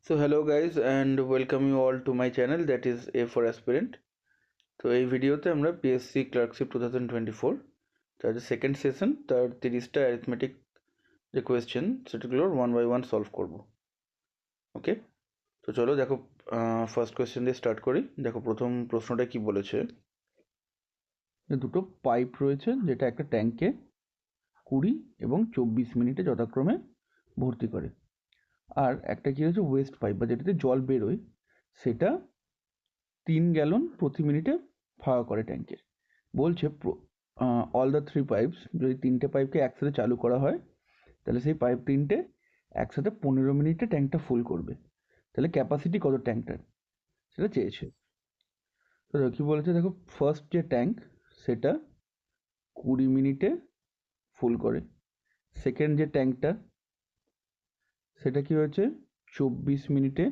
So hello guys and welcome you all to my channel, that is A for Aspirant. তো এই ভিডিওতে আমরা PSC clerkship 2024 তার যে সেকেন্ড সেশন তার 30টা অ্যারিথমেটিক যে কোয়েশ্চেন সেটাগুলোর ওয়ান বাই ওয়ান সলভ করব। ওকে, তো চলো দেখো ফার্স্ট কোয়েশ্চেন দিয়ে স্টার্ট করি। দেখো প্রথম প্রশ্নটা কি বলেছে, দুটো পাইপ রয়েছে যেটা একটা ট্যাঙ্কে 20 এবং 24 মিনিটে যথাক্রমে ভর্তি করে, আর একটা কি হচ্ছে ওয়েস্ট পাইপ বা যেটাতে জল বেরোয় সেটা 3 গ্যালন প্রতি মিনিটে ফাঁকা করে ট্যাঙ্কের। বলছে অল দ্য থ্রি পাইপস, যদি তিনটে পাইপকে একসাথে চালু করা হয় তাহলে সেই পাইপ তিনটে একসাথে 15 মিনিটে ট্যাঙ্কটা ফুল করবে। তাহলে ক্যাপাসিটি কত ট্যাঙ্কটার সেটা চেয়েছে। তো কি বলেছে, দেখো ফার্স্ট যে ট্যাঙ্ক সেটা 20 মিনিটে ফুল করে, সেকেন্ড যে ট্যাঙ্কটা সেটা কি হয়েছে 24 মিনিটে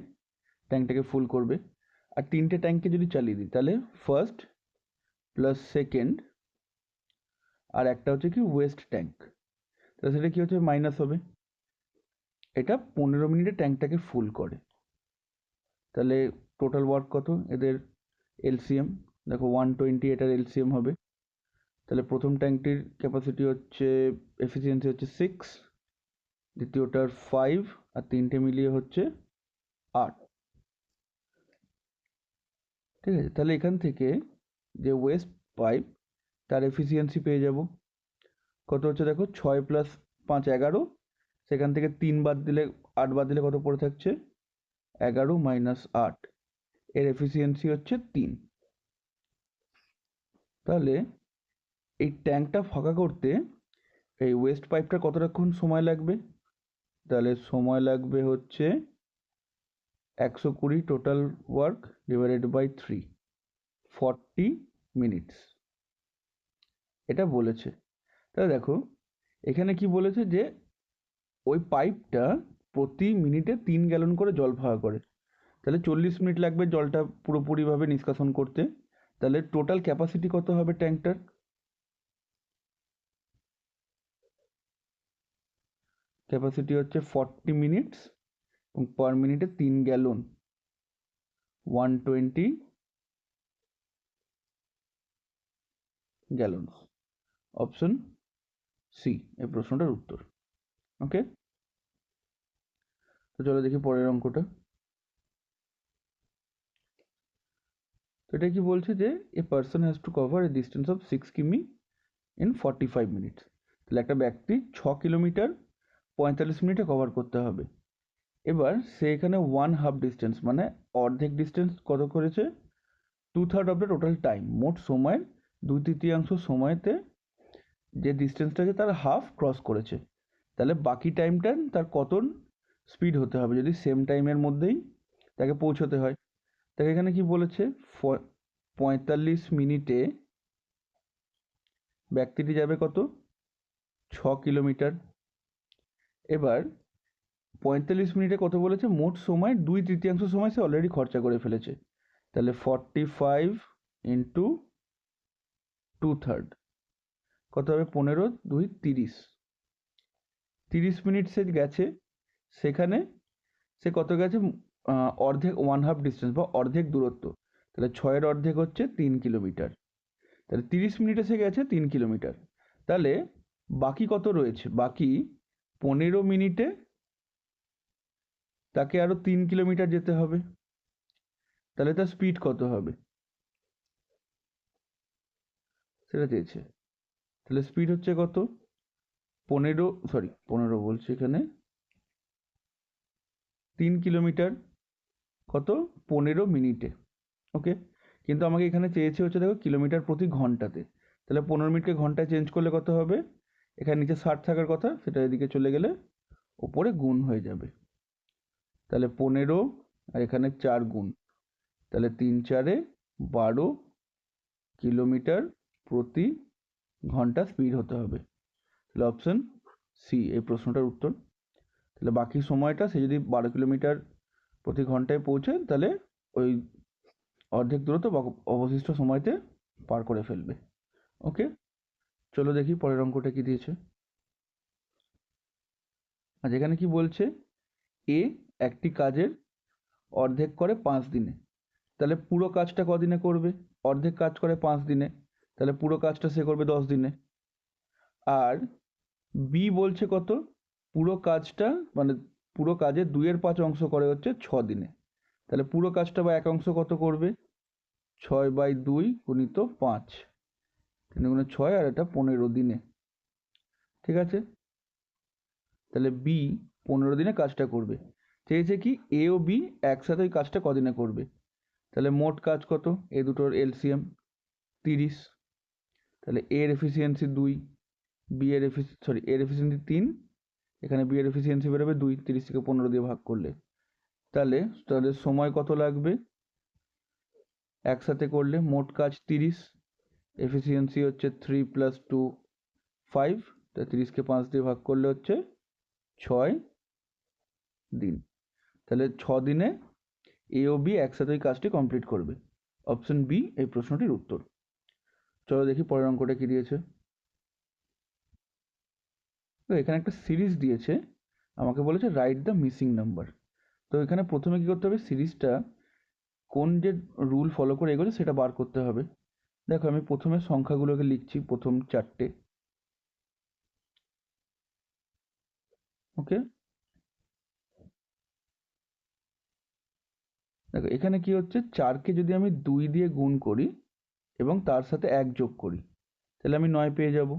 ট্যাঙ্কটাকে ফুল করবে। আর তিনটে ট্যাঙ্ককে যদি চালিয়ে দিই তাহলে ফার্স্ট প্লাস সেকেন্ড আর একটা হচ্ছে কি ওয়েস্ট ট্যাঙ্ক, তাহলে সেটা কি হচ্ছে মাইনাস হবে। এটা 15 মিনিটে ট্যাঙ্কটাকে ফুল করে। তাহলে টোটাল ওয়ার্ক কত এদের এলসিএম, দেখো 120 এটার এলসিএম হবে। তাহলে প্রথম ট্যাঙ্কটির ক্যাপাসিটি হচ্ছে এফিসিয়েন্সি হচ্ছে 6, দ্বিতীয়টার 5 আর তিনটে মিলিয়ে হচ্ছে 8। ঠিক আছে, তাহলে এখান থেকে যে ওয়েস্ট পাইপ তার এফিসিয়েন্সি পেয়ে যাব কত হচ্ছে, দেখো 6 প্লাস 5 11, সেখান থেকে 3 বাদ দিলে 8 বাদ দিলে কত পড়ে থাকছে 11 মাইনাস 8, এর এফিসিয়েন্সি হচ্ছে 3। তাহলে এই ট্যাঙ্কটা ফাঁকা করতে এই ওয়েস্ট পাইপটা কতক্ষণ সময় লাগবে, তাহলে সময় লাগবে হচ্ছে 120 total work divided by 3, 40 minutes এটা বলেছে। তাহলে দেখো এখানে কি বলেছে যে ওই পাইপটা প্রতি মিনিটে 3 গ্যালন করে জল ফাঁকা করে, তাহলে 40 মিনিট লাগবে জলটা পুরোপুরিভাবে নিষ্কাশন করতে। তাহলে টোটাল ক্যাপাসিটি কত হবে ট্যাঙ্কটার, ক্যাপাসিটি হচ্ছে 40 মিনিটস এবং পার মিনিটে 3 গ্যালন, 120 গ্যালন। অপশন সি এই প্রশ্নটার উত্তর। ওকে, তো চলো দেখি পরের অঙ্কটা। তো এটা কি বলছে যে a person has to cover a distance of 6 কিমি ইন 45 মিনিটস। তাহলে একটা ব্যক্তি 6 কিলোমিটার 45 মিনিটে কভার করতে হবে। এবার সে এখানে 1/2 ডিস্টেন্স মানে অর্ধেক ডিস্টেন্স কত করেছে, 2/3 অফ দ্য টোটাল টাইম, মোট সময়ের 2/3 সময়তে যে ডিস্টেন্সটা আছে তার হাফ ক্রস করেছে। তাহলে বাকি টাইমটা তার কত স্পিড হতে হবে যদি সেম টাইমের মধ্যেই তাকে পৌঁছতে হয়। তাকে এখানে কি বলেছে 45 মিনিটে ব্যক্তিটি যাবে কত 6 কিলোমিটার। এবার 45 মিনিটে কত বলেছে, মোট সময় 2/3 সময় সে অলরেডি খরচা করে ফেলেছে। তাহলে 45 ইন্টু 2/3 কত হবে 15 2 30, 30 মিনিট সে গেছে, সেখানে সে কত গেছে অর্ধেক 1/2 ডিস্টেন্স বা অর্ধেক দূরত্ব। তাহলে 6-এর অর্ধেক হচ্ছে 3 কিলোমিটার, তাহলে 30 মিনিটে সে গেছে 3 কিলোমিটার। তাহলে বাকি কত রয়েছে, বাকি 15 মিনিটে তাকে আরো 3 কিলোমিটার যেতে হবে। তাহলে তার স্পিড কত হবে সেটা চেয়েছে। তাহলে স্পিড হচ্ছে কত 15 বলছে এখানে 3 কিলোমিটার কত 15 মিনিটে। ওকে, কিন্তু আমাকে এখানে চেয়েছে হচ্ছে দেখো কিলোমিটার প্রতি ঘন্টাতে। তাহলে 15 মিনিটকে ঘন্টায় চেঞ্জ করলে কত হবে, এখানে নিচে 60 থাকার কথা সেটা এদিকে চলে গেলে ওপরে গুণ হয়ে যাবে। তাহলে 15 আর এখানে 4 গুণ, তাহলে 3 4-এ 12 কিলোমিটার প্রতি ঘন্টা স্পিড হতে হবে। তাহলে অপশন সি এই প্রশ্নটার উত্তর। তাহলে বাকি সময়টা সে যদি 12 কিলোমিটার প্রতি ঘন্টায় পৌঁছায় তাহলে ওই অর্ধেক দূরত্ব অবশিষ্ট সময়তে পার করে ফেলবে। ওকে, চলো দেখি পরের অঙ্কটা কি দিয়েছে। আজ এখানে কি বলছে, এ একটি কাজের অর্ধেক করে 5 দিনে। তাহলে পুরো কাজটা কদিনে করবে? অর্ধেক কাজ করে 5 দিনে, তাহলে পুরো কাজটা সে করবে 10 দিনে। আর বি বলছে কত? পুরো কাজটা মানে পুরো কাজে 2/5 অংশ করে হচ্ছে 6 দিনে। তাহলে পুরো কাজটা বা এক অংশ কত করবে? 6/2 গুণিত 5, 3 গুণে 6, আর এটা 15 দিনে। ঠিক আছে, তাহলে বি 15 দিনে কাজটা করবে। চেয়েছে কি এ ও বি একসাথে ওই কাজটা কদিনে করবে। তাহলে মোট কাজ কত? এ দুটোর এলসিএম 30, তাহলে এর এফিসিয়েন্সি 2, বি এর এর এফিসিয়েন্সি 3, এখানে বি এর এফিসিয়েন্সি বেরোবে 2, 30 থেকে 15 দিয়ে ভাগ করলে। তাহলে তাদের সময় কত লাগবে একসাথে করলে? মোট কাজ 30, এফিসিয়েন্সি হচ্ছে 3 + 2 5, তা 30কে 5 দিয়ে ভাগ করলে হচ্ছে 6 দিন। তাহলে 6 দিনে এ ও বি একসাথে ওই কাজটি কমপ্লিট করবে। অপশন বি এই প্রশ্নটির উত্তর। চলো দেখি পরের অঙ্কটা কি দিয়েছে। তো এখানে একটা সিরিজ দিয়েছে, আমাকে বলেছে রাইট দ্য মিসিং নাম্বার। তো এখানে প্রথমে কি করতে হবে? সিরিজটা কোন যে রুল ফলো করে এগোছে সেটা বার করতে হবে। দেখো আমি প্রথমে সংখ্যাগুলোকে লিখছি, প্রথম 4টে। ওকে, দেখো এখানে কি হচ্ছে, 4কে যদি আমি 2 দিয়ে গুণ করি এবং তার সাথে 1 যোগ করি, তাহলে আমি 9 পেয়ে যাব।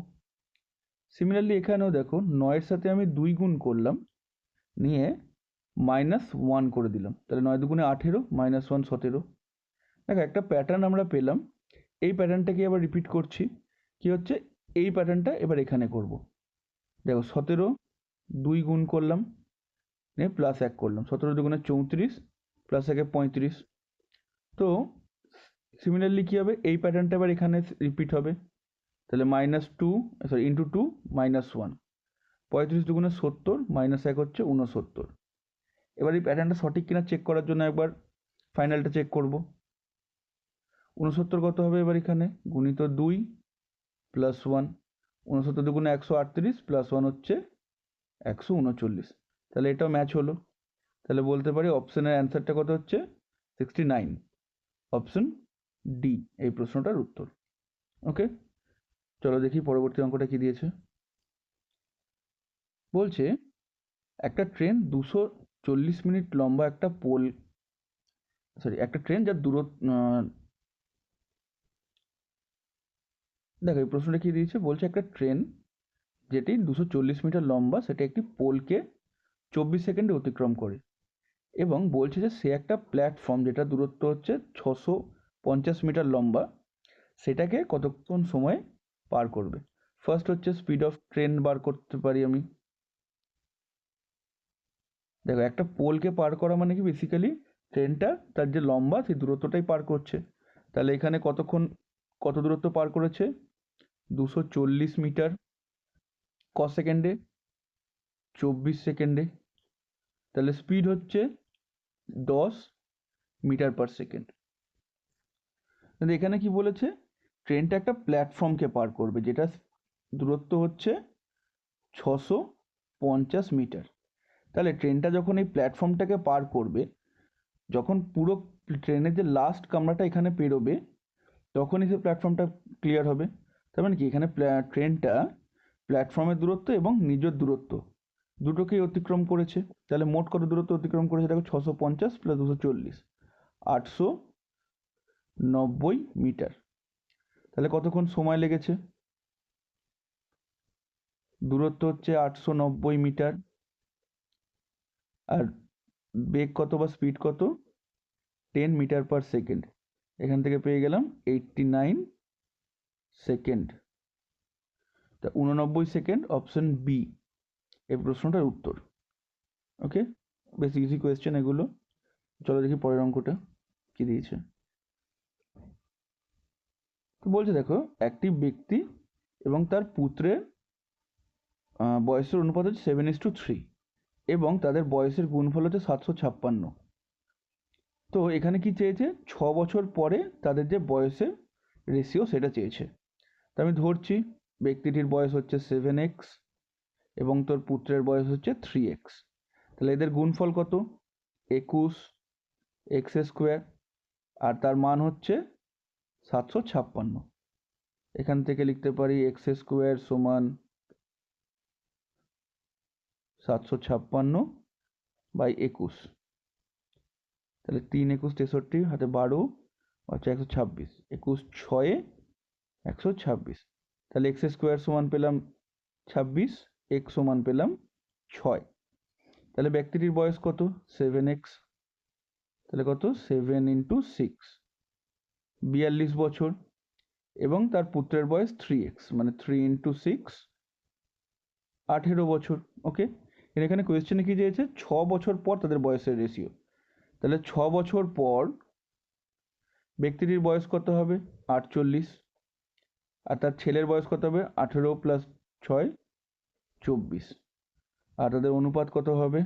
সিমিলারলি এখানেও দেখো 9-এর সাথে আমি 2 গুণ করলাম, নিয়ে -1 করে দিলাম, তাহলে 9 দুগুণে 18, -1 17। দেখো একটা প্যাটার্ন আমরা পেলাম, এই প্যাটার্নটাকে আবার রিপিট করছি। কি হচ্ছে, এই প্যাটার্নটা এবার এখানে করব। দেখো 17 2 গুণ করলাম, নিয়ে +1 করলাম, 17 দুগুণে 34, +1 35। তো সিমিলারলি কি হবে, এই প্যাটার্নটা এবার এখানে রিপিট হবে, তাহলে -2 -1, 35 দুগুণে 70, -1 হচ্ছে 69। এবার এই প্যাটার্নটা সঠিক কিনা চেক করার জন্য একবার ফাইনালটা চেক করব। 69 কত হবে এবার এখানে? গুণিত 2 + 1, 69 দুগুণে 138, +1 হচ্ছে 139। তাহলে এটাও ম্যাচ হলো। তাহলে বলতে পারি অপশনের অ্যান্সারটা কত হচ্ছে? 69। অপশন ডি এই প্রশ্নটার উত্তর। ওকে, চলো দেখি পরবর্তী অঙ্কটা কি দিয়েছে। বলছে একটা ট্রেন 240 মিনিট লম্বা একটা একটা ট্রেন যার দেখো এই প্রশ্নটা কি দিয়েছে, বলছে একটা ট্রেন যেটি 240 মিটার লম্বা সেটা একটি পোলকে 24 সেকেন্ডে অতিক্রম করে, এবং বলছে যে সে একটা প্ল্যাটফর্ম যেটা দূরত্ব হচ্ছে 650 মিটার লম্বা, সেটাকে কতক্ষণ সময় পার করবে। ফার্স্ট হচ্ছে স্পিড অফ ট্রেন বার করতে পারি আমি। দেখো একটা পোলকে পার করা মানে কি, বেসিক্যালি ট্রেনটা তার যে লম্বা সেই দূরত্বটাই পার করছে। তাহলে এখানে কত দূরত্ব পার করেছে? 240 মিটার, ক সেকেন্ডে? 24 সেকেন্ডে। তাহলে স্পিড হচ্ছে 10 মিটার পার সেকেন্ড। কিন্তু এখানে কি বলেছে, ট্রেনটা একটা প্ল্যাটফর্মকে পার করবে যেটা দূরত্ব হচ্ছে 650 মিটার। তাহলে ট্রেনটা যখন এই প্ল্যাটফর্মটাকে পার করবে, যখন পুরো ট্রেনের যে লাস্ট কামরাটা এখানে পেরোবে, তখনই সে প্ল্যাটফর্মটা ক্লিয়ার হবে। তার মানে কি, এখানে ট্রেনটা প্ল্যাটফর্মের দূরত্ব এবং নিজের দূরত্ব দুটোকেই অতিক্রম করেছে। তাহলে মোট কত দূরত্ব অতিক্রম করেছে? দেখো 650 + 240, 890 মিটার। তাহলে কতক্ষণ সময় লেগেছে? দূরত্ব হচ্ছে 890 মিটার, আর বেগ কত বা স্পিড কত? 10 মিটার পার সেকেন্ড। এখান থেকে পেয়ে গেলাম 89 সেকেন্ড। তা 89 সেকেন্ড অপশন বি এই প্রশ্নটার উত্তর। ওকে, বেশি ইজি কোয়েশ্চেন এগুলো। চলো দেখি পরের অঙ্কটা কি দিয়েছে। তো বলছে দেখো একটি ব্যক্তি এবং তার পুত্রের বয়সের অনুপাত হচ্ছে 7:3, এবং তাদের বয়সের গুণফল হচ্ছে 756। তো এখানে কি চেয়েছে, 6 বছর পরে তাদের যে বয়সের রেশিও সেটা চেয়েছে। তো আমি ধরছি ব্যক্তিটির বয়স হচ্ছে 7x এবং তোর পুত্রের বয়স হচ্ছে 3x। তাহলে এদের গুণফল কত? 21 এক্স স্কোয়ার, আর তার মান হচ্ছে 756। এখান থেকে লিখতে পারি এক্স স্কোয়ার সমান 756/21। তাহলে 3 × 63 হাতে 12 হচ্ছে 126, 21 6 126। তাহলে এক্স স্কোয়ার সমান পেলাম 26, এক্স সমান পেলাম 6। তাহলে ব্যক্তিটির বয়স কত? 7x। তাহলে কত? 7 × 6 42 বছর, এবং তার পুত্রের বয়স 3x, মানে 3 × 6 18 বছর। ওকে, এখানে কোয়েশ্চেনে কি চেয়েছে? 6 বছর পর তাদের বয়সের রেশিও। তাহলে 6 বছর পর ব্যক্তিটির বয়স কত হবে? 48। আর তার ছেলের বয়স কত হবে? 18 + 6 24। আর তাদের অনুপাত কত হবে?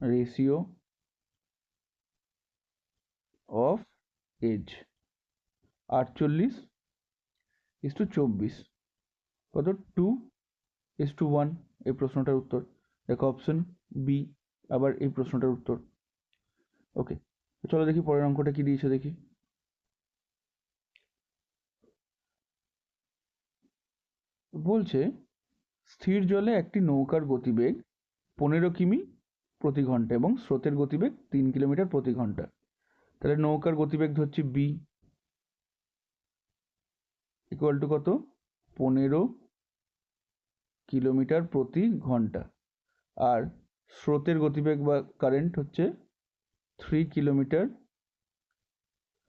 রেশিও অফ এজ 48:24, কত? 2:1। এই প্রশ্নটার উত্তর দেখো অপশন বি, আবার এই প্রশ্নটার উত্তর। ওকে, চলো দেখি পরের অঙ্কটা কি দিয়েছে দেখি। বলছে স্থির জলে একটি নৌকার গতিবেগ 15 কিমি প্রতি ঘন্টা এবং স্রোতের গতিবেগ 3 কিলোমিটার প্রতি ঘন্টা। তাহলে নৌকার গতিবেগ ধরছি বি ইকুয়াল টু কত? 15 কিলোমিটার প্রতি ঘন্টা, আর স্রোতের গতিবেগ বা কারেন্ট হচ্ছে 3 কিলোমিটার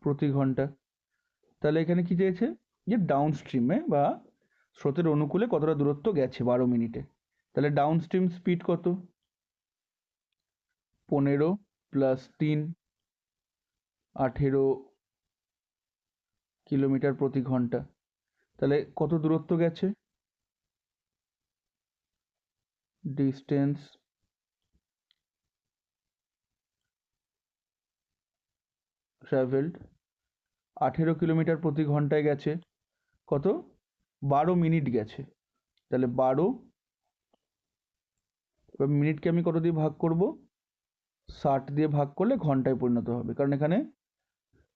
প্রতি ঘন্টা। তাহলে এখানে কি চেয়েছে? যে ডাউন স্ট্রিমে বা স্রোতের অনুকূলে কতটা দূরত্ব গেছে 12 মিনিটে। তাহলে ডাউন স্ট্রিম স্পিড কত? 15 + 3 18 কিলোমিটার প্রতি ঘন্টা। তাহলে কত দূরত্ব গেছে? ডিস্টেন্স ট্রাভেলড 18 কিলোমিটার প্রতি ঘন্টায় গেছে। কত? 12 মিনিট গেছে। তাহলে 12, এবার মিনিটকে আমি কত দিয়ে ভাগ করব? 60 দিয়ে ভাগ করলে ঘন্টায় পরিণত হবে, কারণ এখানে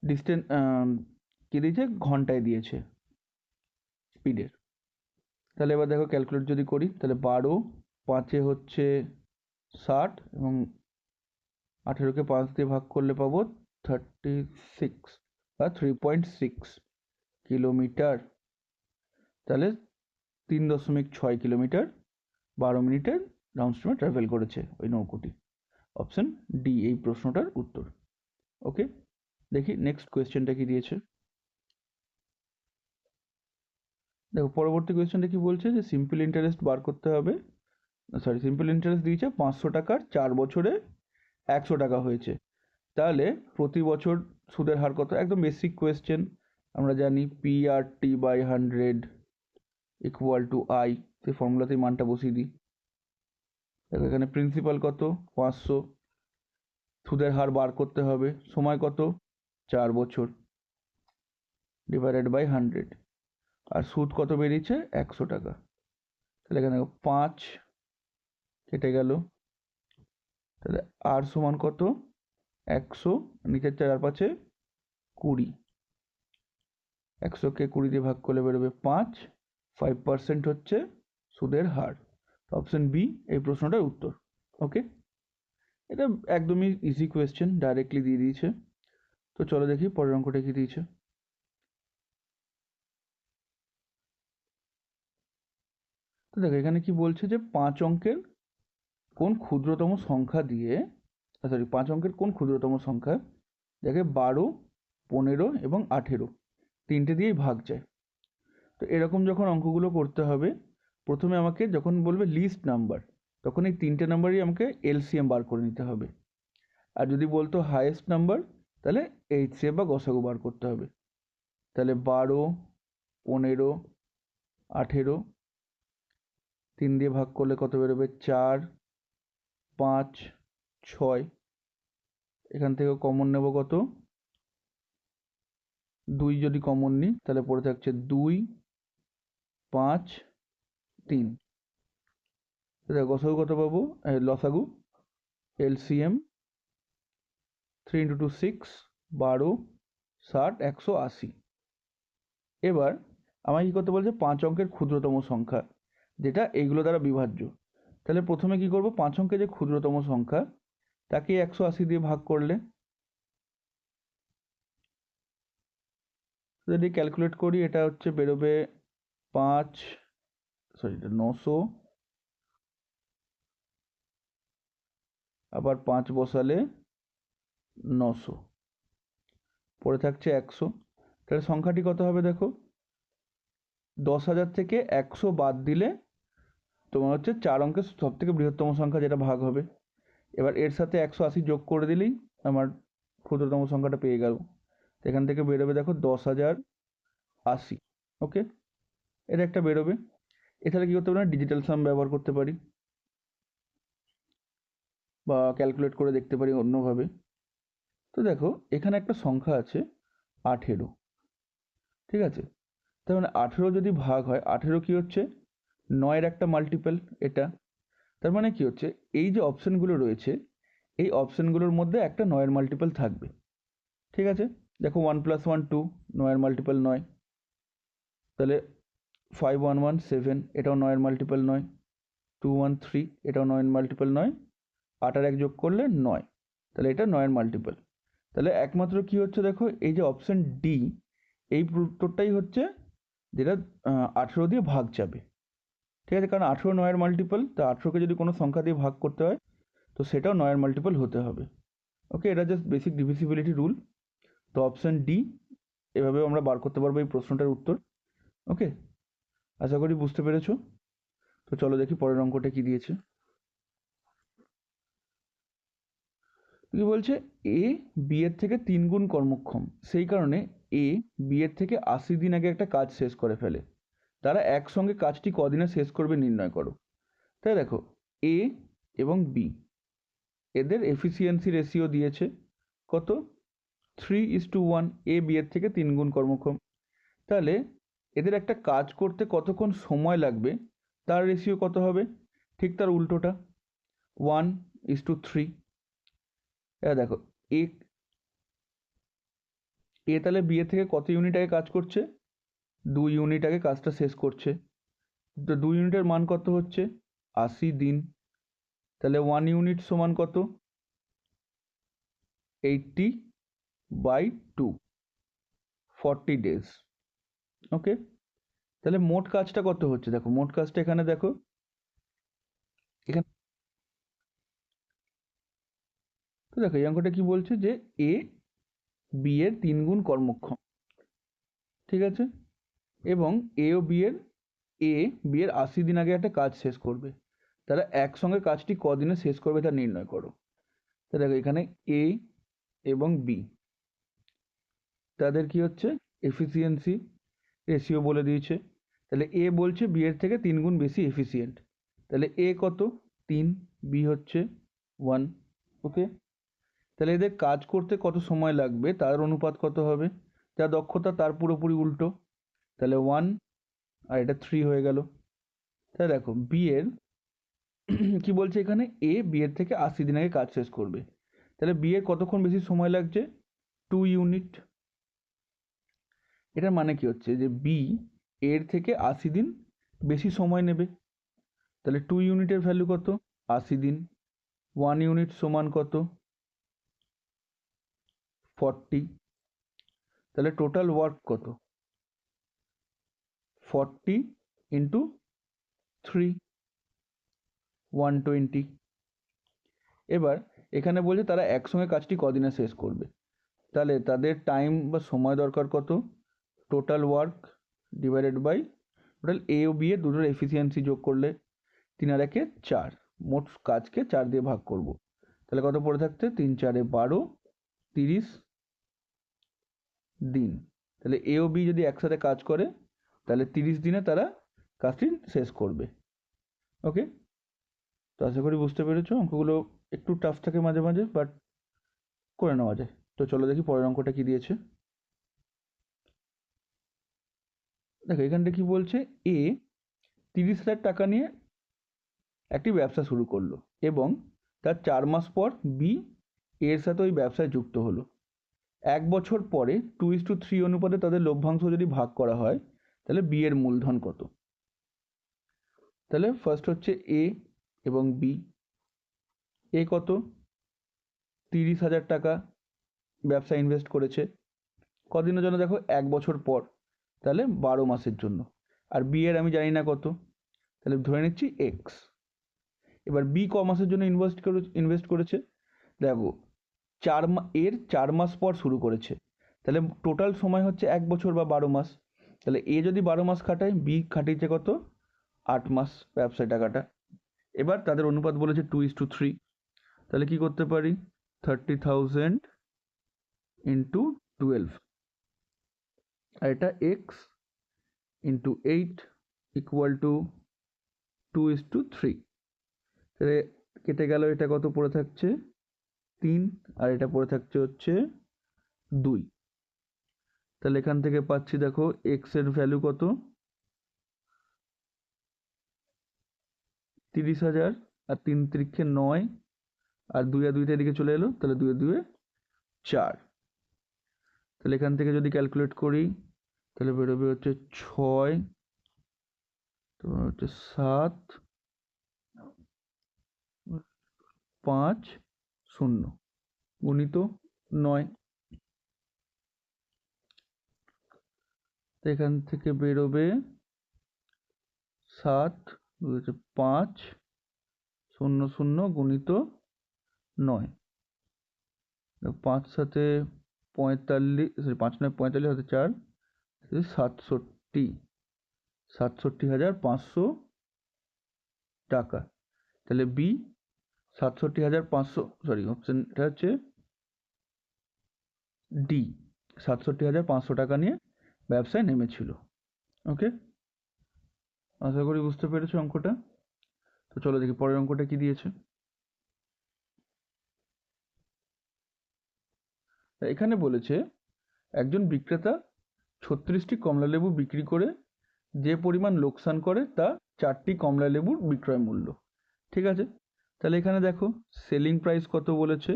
ডিস্টেন্স কি দিয়েছে? ঘন্টায় দিয়েছে স্পিডের। তাহলে এবার দেখো ক্যালকুলেট যদি করি, তাহলে 12 5 হচ্ছে 60, এবং 18কে 5 দিয়ে ভাগ করলে পাবো 36 বা 3.6 কিলোমিটার। তাহলে 3.6 কিলোমিটার 12 মিনিটের ডাউনস্ট্রিমে ট্রাভেল করেছে ওই নৌকোটি। অপশন ডি এই প্রশ্নটার উত্তর। ওকে, দেখি নেক্সট কোয়েশ্চেনটা কি দিয়েছে। দেখো পরবর্তী কোয়েশ্চেনটা কি বলছে, যে সিম্পল ইন্টারেস্ট বার করতে হবে। সরি, সিম্পল ইন্টারেস্ট দিয়েছে 500 টাকার 4 বছরে 100 টাকা হয়েছে। তাহলে প্রতি বছর সুদের হার কত? একদম বেসিক কোয়েশ্চেন, আমরা জানি PRT/100 ইকুয়াল টু আই, সেই ফর্মুলাতেই মানটা বসিয়ে দিই। দেখো এখানে প্রিন্সিপাল কত? 500, সুদের হার বার করতে হবে, সময় কত? 4 বছর, ডিভাইডেড বাই 100, আর সুদ কত বেরিয়েছে? 100 টাকা। তাহলে এখানে 5 কেটে গেল, তাহলে আর সমান কত? 100, নিচের 4 আর 5 20, 100কে 20 দিয়ে ভাগ করলে বেরোবে 5% হচ্ছে সুদের হার। অপশন বি এই প্রশ্নটার উত্তর। ওকে, এটা একদমই ইজি কোয়েশ্চেন, ডাইরেক্টলি দিয়ে দিয়েছে। তো চলো দেখি পরের অঙ্কটা কি দিয়েছে। তো দেখো এখানে কি বলছে, যে 5 অঙ্কের কোন ক্ষুদ্রতম সংখ্যা দিয়ে, সরি 5 অঙ্কের কোন ক্ষুদ্রতম সংখ্যা যাকে 12, 15 এবং 18 তিনটে দিয়েই ভাগ যায়। তো এরকম যখন অঙ্কগুলো করতে হবে, প্রথমে আমাকে যখন বলবে লিস্ট নাম্বার, তখন এই তিনটে নাম্বারই আমাকে এলসিএম বার করে নিতে হবে। আর যদি বলতো হাইয়েস্ট নাম্বার, তাহলে এইচসিএফ বা গসাগু বার করতে হবে। তাহলে 12, 15, 18 3 দিয়ে ভাগ করলে কত বেরোবে? 4, 5, 6। এখান থেকে কমন নেব কত? 2 যদি কমন নিই তাহলে পড়ে থাকছে 2, 5, 3। গসাগু কত পাবো? লসাগু, এলসিএম 3 × 2 6, 12, 60, 180। এবার আমাকে কী করতে বলছে 5 অঙ্কের ক্ষুদ্রতম সংখ্যা যেটা এইগুলো দ্বারা বিভাজ্য। তাহলে প্রথমে কি করব, 5 অঙ্কের যে ক্ষুদ্রতম সংখ্যা তাকে 180 দিয়ে ভাগ করলে, যদি ক্যালকুলেট করি এটা হচ্ছে বেরোবে 900, আবার 5 বসালে 900, পড়ে থাকছে 100। তাহলে সংখ্যাটি কত হবে দেখো, 10,000 থেকে 100 বাদ দিলে তোমার হচ্ছে 4 অঙ্কের সব থেকে বৃহত্তম সংখ্যা যেটা ভাগ হবে। এবার এর সাথে 180 যোগ করে দিলেই আমার ক্ষুদ্রতম সংখ্যাটা পেয়ে গেল। এখান থেকে বেরোবে দেখো 10,080। ওকে, এটা একটা বেরোবে। এছাড়া কি করতে পারি, ডিজিটাল সাম ব্যবহার করতে পারি বা ক্যালকুলেট করে দেখতে পারি অন্যভাবে। তো দেখো এখানে একটা সংখ্যা আছে 18, ঠিক আছে। তার মানে 18 যদি ভাগ হয়, 18 কি হচ্ছে 9-এর একটা মাল্টিপল এটা। তার মানে কি হচ্ছে, এই যে অপশানগুলো রয়েছে এই অপশানগুলোর মধ্যে একটা 9-এর মাল্টিপল থাকবে, ঠিক আছে। দেখো 1 + 1 2, 9-এর মাল্টিপল 9। তাহলে 5 1 1 7, এটাও 9-এর মাল্টিপল 9। 2 1 3, এটাও 9-এর মাল্টিপল 9। 8 আর 1 যোগ করলে 9, তাহলে এটা 9-এর মাল্টিপল। তাহলে একমাত্র কি হচ্ছে দেখো, এই যে অপশান ডি, এই উত্তরটাই হচ্ছে যেটা 18 দিয়ে ভাগ যাবে, ঠিক আছে। কারণ 18 9-এর মাল্টিপল, তো 18কে যদি কোনো সংখ্যা দিয়ে ভাগ করতে হয় তো সেটাও 9-এর মাল্টিপল হতে হবে। ওকে, এটা জাস্ট বেসিক ডিভিসিবিলিটি রুল। তো অপশান ডি এভাবেও আমরা বার করতে পারবো এই প্রশ্নটার উত্তর। ওকে, আশা করি বুঝতে পেরেছো। তো চলো দেখি পরের অঙ্কটা কি দিয়েছে। কি বলছে, এ বি এর থেকে 3 গুণ কর্মক্ষম, সেই কারণে এ বি এর থেকে 80 দিন আগে একটা কাজ শেষ করে ফেলে। তারা একসঙ্গে কাজটি কদিনে শেষ করবে নির্ণয় করো। তাই দেখো এ এবং বি, এদের এফিসিয়েন্সি রেশিও দিয়েছে কত, 3:1। এ বি এর থেকে 3 গুণ কর্মক্ষম। তাহলে এদের একটা কাজ করতে কতক্ষণ সময় লাগবে তার রেশিও কত হবে, ঠিক তার উল্টোটা, 1:3। এবার দেখো এ তাহলে বি এর থেকে কত ইউনিট আগে কাজ করছে, 2 ইউনিট আগে কাজটা শেষ করছে। তো 2 ইউনিটের মান কত হচ্ছে 80 দিন। তাহলে 1 ইউনিট সমান কত, 80/2, 40 ডেজ। ওকে, তাহলে মোট কাজটা কত হচ্ছে, দেখো মোট কাজটা এখানে দেখো, এখানে তো দেখো এই অঙ্কটা কি বলছে যে এ বি এর 3 গুণ কর্মক্ষম, ঠিক আছে। এবং এ বি এর 80 দিন আগে একটা কাজ শেষ করবে। তারা একসঙ্গে কাজটি কদিনে শেষ করবে তা নির্ণয় করো। তো দেখো এখানে এ এবং বি, তাদের কি হচ্ছে এফিসিয়েন্সি রেশিও বলে দিয়েছে। তাহলে এ বলছে বি এর থেকে 3 গুণ বেশি এফিসিয়েন্ট। তাহলে এ কত 3, বি হচ্ছে 1। ওকে, তাহলে এদের কাজ করতে কত সময় লাগবে তার অনুপাত কত হবে, যা দক্ষতা তার পুরোপুরি উল্টো। তাহলে 1 আর এটা 3 হয়ে গেল। তাহলে দেখো বি এর কি বলছে এখানে, এ বি এর থেকে 80 দিন আগে কাজ শেষ করবে। তাহলে বি এর কতক্ষণ বেশি সময় লাগছে, 2 ইউনিট। এটার মানে কি হচ্ছে যে বি এর থেকে 80 দিন বেশি সময় নেবে। তাহলে 2 ইউনিটের ভ্যালু কত, 80 দিন। 1 ইউনিট সমান কত, 40। তাহলে টোটাল ওয়ার্ক কত, 40 × 3, 120। এবার এখানে বলছে তারা একসঙ্গে কাজটি কদিনে শেষ করবে। তাহলে তাদের টাইম বা সময় দরকার কত, total work divided by total A ও বি এর দুটোর এফিসিয়েন্সি যোগ করলে 3 আর 1 4, মোট কাজকে 4 দিয়ে ভাগ করব। তাহলে কত পড়ে থাকছে, 3 4 12, 30 দিন। তাহলে এ ও বি যদি একসাথে কাজ করে তাহলে 30 দিনে তারা কাজটি শেষ করবে। ওকে, তো আশা করি বুঝতে পেরেছো। অঙ্কগুলো একটু টাফ থাকে মাঝে মাঝে, বাট করে নেওয়া যায়। তো চলো দেখি পরের অঙ্কটা কি দিয়েছে। দেখো এখানটা কি বলছে, এ 30,000 টাকা নিয়ে একটি ব্যবসা শুরু করলো এবং তার 4 মাস পর বি এর সাথে ওই ব্যবসায় যুক্ত হলো। 1 বছর পরে 2:3 অনুপাতে তাদের লভ্যাংশ যদি ভাগ করা হয় তাহলে বি এর মূলধন কত? তাহলে ফার্স্ট হচ্ছে এ এবং বি। এ কত? 30,000 টাকা ব্যবসা ইনভেস্ট করেছে। কদিনের জন্য দেখো? 1 বছর পর, তাহলে 12 মাসের জন্য। আর বি এর আমি জানি না কত, তাহলে ধরে নিচ্ছি এক্স। এবার বি ক মাসের জন্য ইনভেস্ট করেছে? দেখো, এর 4 মাস পর শুরু করেছে, তাহলে টোটাল সময় হচ্ছে 1 বছর বা 12 মাস। তাহলে এ যদি 12 মাস খাটায়, বি খাটিয়েছে কত? 8 মাস ব্যবসায় টাকাটা। এবার তাদের অনুপাত বলেছে 2:3, তাহলে কি করতে পারি? 30,000 ইন্টু 12, আর এটা এক্স ইন্টু 8 ইকুয়াল টু 2:3। তাহলে কেটে গেল, এটা কত পড়ে থাকছে? 3, আর এটা পড়ে থাকছে হচ্ছে 2। তাহলে এখান থেকে পাচ্ছি, দেখো এক্স এর ভ্যালু কত? 30,000, আর 3 3 9, আর 2 আর 2 এদিকে চলে এলো, তাহলে 2 2 4। তাহলে এখান থেকে যদি ক্যালকুলেট করি তাহলে বেরোবে হচ্ছে 6, তোমার হচ্ছে 7, 5 0 গুণিত 9। এখান থেকে বেরোবে 7 5 0 0 গুণিত 9। 5 সাথে 45, সরি 5 9 45 হতে 4, 67,500 টাকা। তাহলে বি 67,500, সরি অপশনটা হচ্ছে ডি, 67,500 টাকা নিয়ে ব্যবসায় নেমেছিল। ওকে, আশা করি বুঝতে পেরেছো অঙ্কটা। তো চলো দেখি পরের অঙ্কটা কি দিয়েছে। এখানে বলেছে একজন বিক্রেতা 36টি কমলা লেবু বিক্রি করে যে পরিমাণ লোকসান করে তা 4টি কমলা লেবুর বিক্রয় মূল্য। ঠিক আছে, তাহলে এখানে দেখো সেলিং প্রাইস কত বলেছে?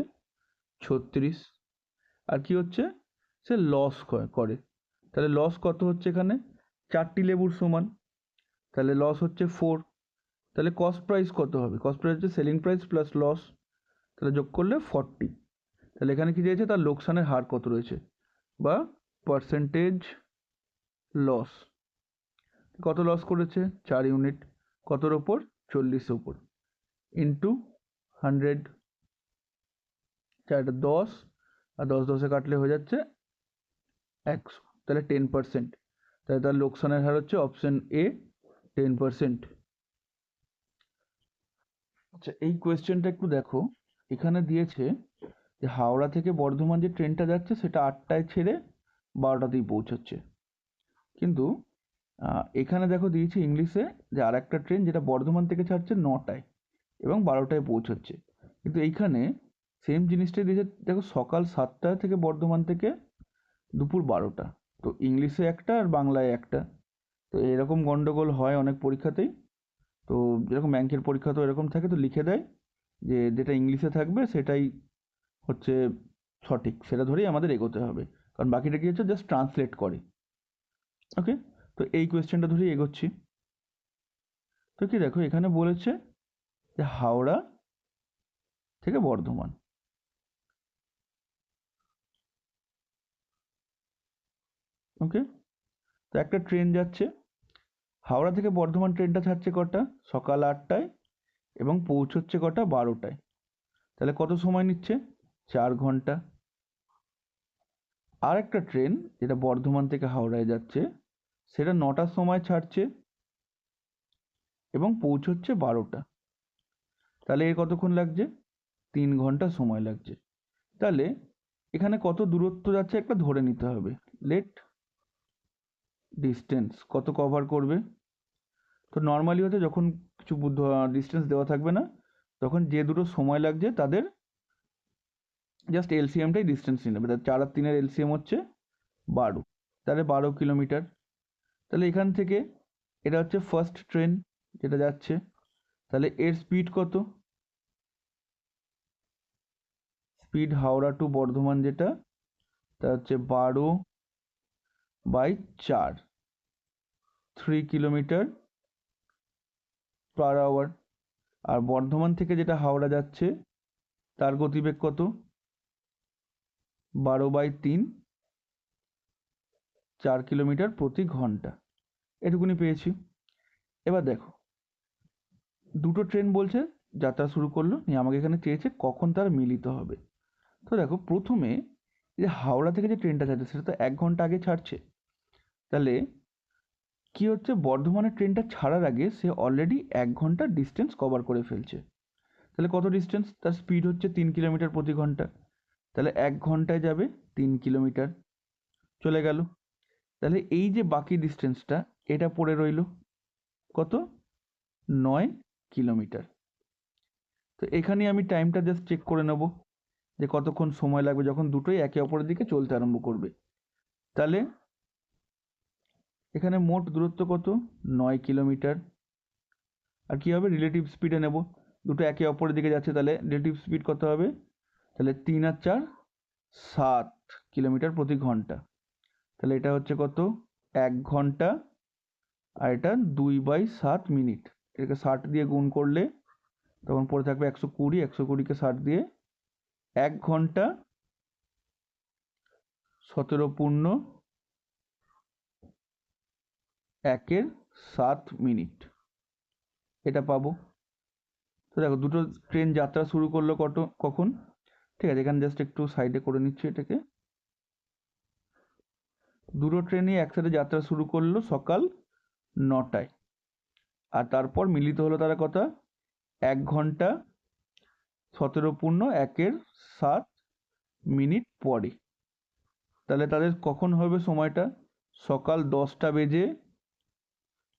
36। আর কি হচ্ছে? সে লস করে। তাহলে লস কত হচ্ছে এখানে? 4টি লেবুর সমান, তাহলে লস হচ্ছে 4। তাহলে কস্ট প্রাইস কত হবে? কস্ট প্রাইস হচ্ছে সেলিং প্রাইস প্লাস লস, তাহলে যোগ করলে 40। তাহলে এখানে কি দিয়েছে? তার লোকসানের হার কত রয়েছে, বা পার্সেন্টেজ লস। কত লস করেছে? 4 ইউনিট। কতর ওপর? 40 ওপর, ইন্টু 100। 4 10, আর 10 10 কাটলে হয়ে যাচ্ছে 100, তাহলে 10%। তাহলে তার লোকসানের হার হচ্ছে অপশন এ, 10%। আচ্ছা, এই কোয়েশ্চেনটা একটু দেখো। এখানে দিয়েছে যে হাওড়া থেকে বর্ধমান যে ট্রেনটা যাচ্ছে সেটা 8টায় ছেড়ে 12টাতেই পৌঁছচ্ছে, কিন্তু এখানে দেখো দিয়েছে ইংলিশে যে আর একটা ট্রেন যেটা বর্ধমান থেকে ছাড়ছে 9টায় এবং 12টায় পৌঁছচ্ছে। কিন্তু এইখানে সেম জিনিসটাই দিয়েছে, দেখো সকাল 7টা থেকে বর্ধমান থেকে দুপুর 12টা। তো ইংলিশে একটা আর বাংলায় একটা। তো এরকম গন্ডগোল হয় অনেক পরীক্ষাতেই। তো যেরকম ব্যাংকের পরীক্ষা তো এরকম থাকে, তো লিখে দেয় যে যেটা ইংলিশে থাকবে সেটাই হচ্ছে সঠিক, সেটা ধরেই আমাদের এগোতে হবে, কারণ বাকিটা কি হচ্ছে জাস্ট ট্রান্সলেট করে। ওকে, তো এই কোয়েশ্চেনটা ধরেই এগোচ্ছি। তো কি দেখো এখানে বলেছে যে হাওড়া থেকে বর্ধমান। ওকে, তো একটা ট্রেন যাচ্ছে হাওড়া থেকে বর্ধমান, ট্রেনটা ছাড়ছে কটা? সকাল 8টায় এবং পৌঁছচ্ছে কটা? 12টায়। তাহলে কত সময় নিচ্ছে? 4 ঘন্টা। আর একটা ট্রেন যেটা বর্ধমান থেকে হাওড়ায় যাচ্ছে সেটা 9টার সময় ছাড়ছে এবং পৌঁছচ্ছে 12টা। তাহলে এর কতক্ষণ লাগছে? 3 ঘন্টা সময় লাগছে। তাহলে এখানে কত দূরত্ব যাচ্ছে একটা ধরে নিতে হবে। লেট ডিস্টেন্স কত কভার করবে? তো নর্মালি হচ্ছে যখন কিছু ডিস্টেন্স দেওয়া থাকবে না, তখন যে দুটো সময় লাগছে তাদের জাস্ট এলসিএমটাই ডিস্টেন্স নিয়ে নেবে। 4 আর 3 এর এলসিএম হচ্ছে 12, তাহলে 12 কিলোমিটার। তাহলে এখান থেকে এটা হচ্ছে ফার্স্ট ট্রেন যেটা যাচ্ছে, তাহলে এর স্পিড কত? স্পিড হাওড়া টু বর্ধমান যেটা তা হচ্ছে 12/4, 3 কিলোমিটার পার আওয়ার। আর বর্ধমান থেকে যেটা হাওড়া যাচ্ছে তার গতিবেগ কত? 12/3, 4 কিলোমিটার প্রতি ঘন্টা। এটুকুনি পেয়েছি। এবার দেখো, দুটো ট্রেন বলছে যাত্রা শুরু করলো, নিয়ে আমাকে এখানে চেয়েছে কখন তার মিলিত হবে। তো দেখো, প্রথমে যে হাওড়া থেকে যে ট্রেনটা ছাড়ছে সেটা তো 1 ঘন্টা আগে ছাড়ছে। তাহলে কি হচ্ছে, বর্ধমানের ট্রেনটা ছাড়ার আগে সে অলরেডি 1 ঘন্টা ডিস্টেন্স কভার করে ফেলছে। তাহলে কত ডিস্টেন্স? তার স্পিড হচ্ছে 3 কিলোমিটার প্রতি ঘন্টা। তাহলে 1 ঘন্টায় যাবে 3 কিলোমিটার, চলে গেল। তাহলে এই যে বাকি ডিস্টেন্সটা এটা পড়ে রইল কত? 9 কিলোমিটার। তো এখানে আমি টাইমটা জাস্ট চেক করে নেব যে কতক্ষণ সময় লাগবে যখন দুটোই একে অপরের দিকে চলতে আরম্ভ করবে। তাহলে এখানে মোট দূরত্ব কত? 9 কিলোমিটার। আর কি হবে, রিলেটিভ স্পিডে নেব, দুটো একে অপরের দিকে যাচ্ছে, তাহলে রিলেটিভ স্পিড কত হবে? তাহলে 3 আর 4 7 কিলোমিটার প্রতি ঘন্টা। তাহলে এটা হচ্ছে কত? 1 ঘন্টা। আর এটা 2/7 মিনিট। এটাকে 60 দিয়ে গুণ করলে তখন পড়ে থাকবে 120, 120কে 60 দিয়ে 1 ঘন্টা 17/1/7 মিনিট, এটা পাবো। তো দেখো, দুটো ট্রেন যাত্রা শুরু করলো কখন? ঠিক আছে, এখানে জাস্ট একটু সাইডে করে নিচ্ছি এটাকে। দুটো ট্রেনই একসাথে যাত্রা শুরু করলো সকাল 9টায়। আর তারপর মিলিত হলো তারা কথা? 1 ঘন্টা 17/1/7 মিনিট পরে। তাহলে তাদের কখন হবে সময়টা? সকাল 10টা বেজে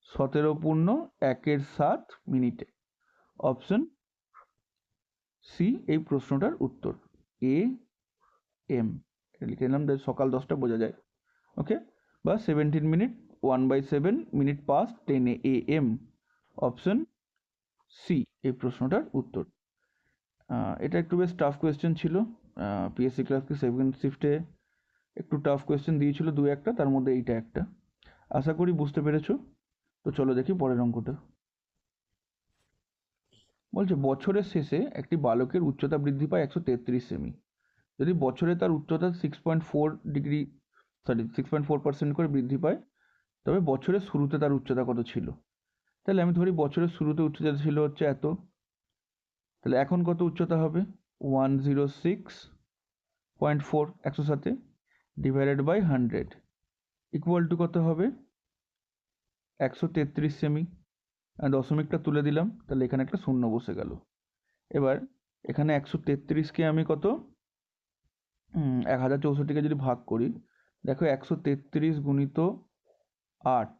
17/1/7 মিনিটে। অপশন সি এই প্রশ্নটার উত্তর, এ এম। লিখে নিলাম, সকাল 10টা বোঝা যায়। ওকে, বা 17 minute 1/7 minute past 10 AM। Option C এই প্রশ্নটার উত্তর। এটা একটু বেশ টাফ কোয়েশ্চেন ছিল। পিএসসি ক্লার্কশিপ সেকেন্ড শিফটে একটু টাফ কোয়েশ্চেন দিয়েছিল দু একটা, তার মধ্যে এইটা একটা। আশা করি বুঝতে পেরেছো। তো চলো দেখি পরের অঙ্কটা। বলছে বছরের শেষে একটি বালকের উচ্চতা বৃদ্ধি পায় 133 সেমি। যদি বছরে তার উচ্চতা 6.4% করে বৃদ্ধি পায়, তবে বছরের শুরুতে তার উচ্চতা কত ছিল? তাহলে আমি ধরি বছরের শুরুতে উচ্চতা ছিল হচ্ছে এত, তাহলে এখন কত উচ্চতা হবে? 106.4, 100 সাথে ডিভাইডেড বাই 100 ইকুয়াল টু কত হবে? 133 সেমি। দশমিকটা তুলে দিলাম, তাহলে এখানে একটা শূন্য বসে গেল। এবার এখানে 133কে আমি কত 1064কে যদি ভাগ করি, দেখো 133 গুণিত 8,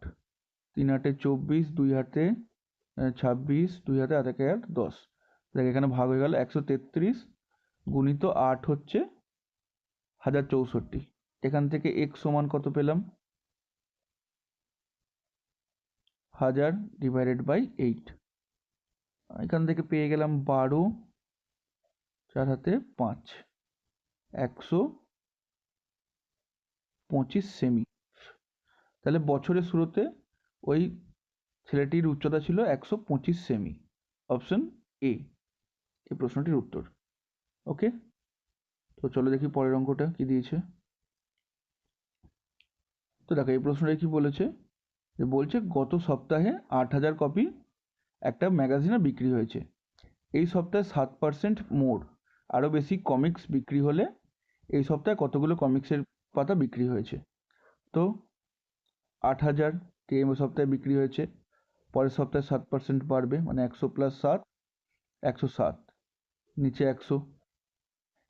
3 8 24, 2 হাতে 26, 2 হাতে 8 1 10। দেখ এখানে ভাগ হয়ে গেল, 133 গুণিত 8 হচ্ছে 1064। এখান থেকে x সমান কত পেলাম? 1000 ডিভাইডেড বাই 8। এখান থেকে পেয়ে গেলাম 12, 4 হাতে 5, 125 সেমি। তাহলে বছরের শুরুতে ওই ছেলেটির উচ্চতা ছিল 125 সেমি। অপশন এ এই প্রশ্নটির উত্তর। ওকে, তো চলো দেখি পরের অঙ্কটা কি দিয়েছে। তো দেখো, এই প্রশ্নটা কি বলেছে, যে বলছে গত সপ্তাহে 8000 কপি একটা ম্যাগাজিনে বিক্রি হয়েছে। এই সপ্তাহে 7% মোর আরও বেশি কমিক্স বিক্রি হলে এই সপ্তাহে কতগুলো কমিক্সের পাতা বিক্রি হয়েছে? তো 8000 এই সপ্তাহে বিক্রি হয়েছে, পরের সপ্তাহে 7% বাড়বে, মানে 100 + 7 107, নিচে 100,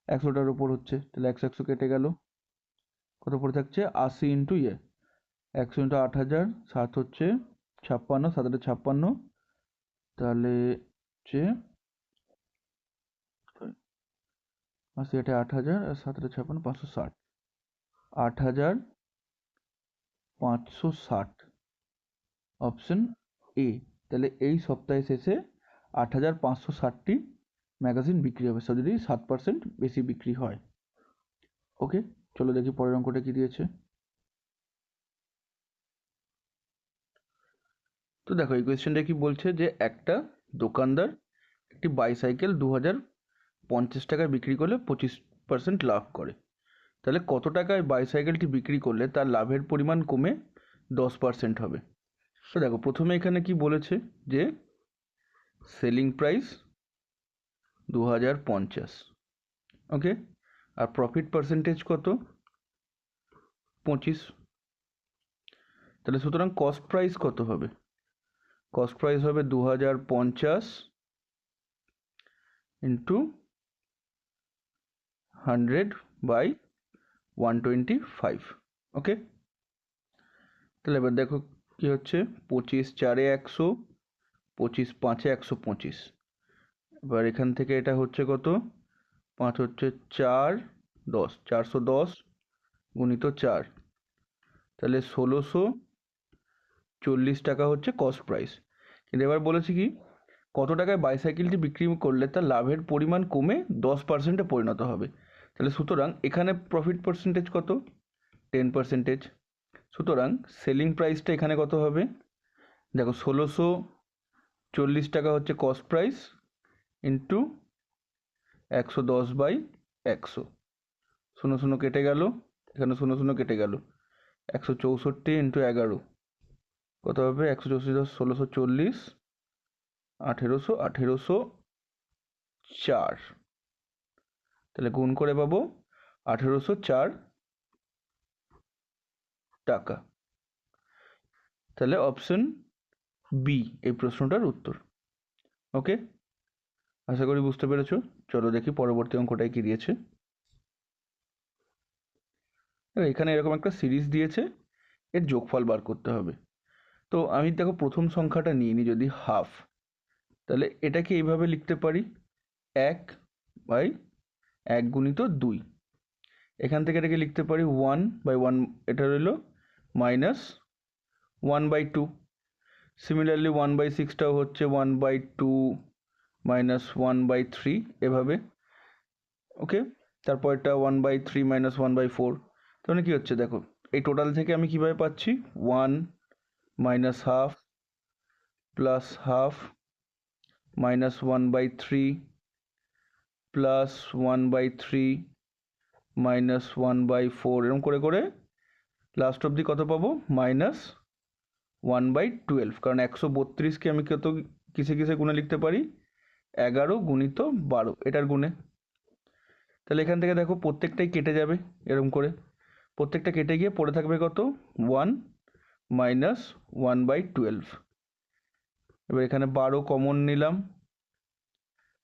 100টার উপর হচ্ছে, তাহলে 100 100 কেটে গেল, কত পড়ে থাকছে? 80 ইন্টু 100 ইন্টু 8000, 7 হচ্ছে 56, 7 56, তাহলে হচ্ছে 80 8000 আর 7 56, 560, 8560 অপশন এ। তাহলে এই সপ্তাহে শেষে 8560টি ম্যাগাজিন বিক্রি হবে, যদি 7% বেশি বিক্রি হয়। ওকে, চলো দেখি পরের অঙ্কটা কি দিয়েছে। তো দেখো এই কোয়েশ্চেনটা কি বলছে যে একটা দোকানদার একটি বাইসাইকেল 2050 টাকায় বিক্রি করলে 25% লাভ করে। তাহলে কত টাকায় বাইসাইকেলটি বিক্রি করলে তার লাভের পরিমাণ কমে 10% হবে? তো দেখো প্রথমে এখানে কি বলেছে যে সেলিং প্রাইস 2050, ওকে, আর প্রফিট পার্সেন্টেজ কত? 25। তাহলে সুতরাং কস্ট প্রাইস কত হবে? কস্ট প্রাইস হবে 2050 ইন্টু 100/125। ওকে, তাহলে এবার দেখো কি হচ্ছে, 25 4-এ 100, 25 5-এ 125। এবার এখান থেকে এটা হচ্ছে কত, 5 হচ্ছে 4 10, 410 গুণিত 4, তাহলে 1640 টাকা হচ্ছে কস্ট প্রাইস। কিন্তু এবার বলেছি কি কত টাকায় বাইসাইকেলটি বিক্রি করলে তার লাভের পরিমাণ কমে 10%-এ পরিণত হবে। তাহলে সুতরাং এখানে প্রফিট পার্সেন্টেজ কত? 10%। সুতরাং সেলিং প্রাইসটা এখানে কত হবে? দেখো 1640 টাকা হচ্ছে কস্ট প্রাইস ইন্টু 110/100, 0 কেটে গেল, এখানে 0 কেটে গেল, 164 ইন্টু 11 কত হবে? 164 1640 1804, তাহলে গুণ করে পাবো 1804 টাকা। তাহলে অপশন বি এই প্রশ্নটার উত্তর। ওকে, আশা করি বুঝতে পেরেছো। চলো দেখি পরবর্তী অঙ্কটায় কি দিয়েছে। এখানে এরকম একটা সিরিজ দিয়েছে, এর যোগফল বার করতে হবে। তো আমি দেখো প্রথম সংখ্যাটা নিয়ে নিই, যদি হাফ, তাহলে এটাকে এইভাবে লিখতে পারি 1/1 গুণিত 2। এখান থেকে এটাকে লিখতে পারি 1/1, এটা রইল -1/2। সিমিলারলি 1/6টাও হচ্ছে 1/2 -1/3 এভাবে। ওকে, তারপর এটা 1/3 -1/4। তাহলে কি হচ্ছে দেখো, এই টোটাল থেকে আমি কিভাবে পাচ্ছি 1 -1/2 প্লাস 1/2 -1/3 প্লাস 1/3 -1/4, এরকম করে করে লাস্ট অবধি কত পাবো? -1/12। কারণ 132কে আমি কত কিসে কিসে গুণে লিখতে পারি? 11 গুণিত 12 এটার গুণে। তাহলে এখান থেকে দেখো প্রত্যেকটাই কেটে যাবে, এরকম করে প্রত্যেকটা কেটে গিয়ে পড়ে থাকবে কত? 1 -1/12। এবার এখানে 12 কমন নিলাম,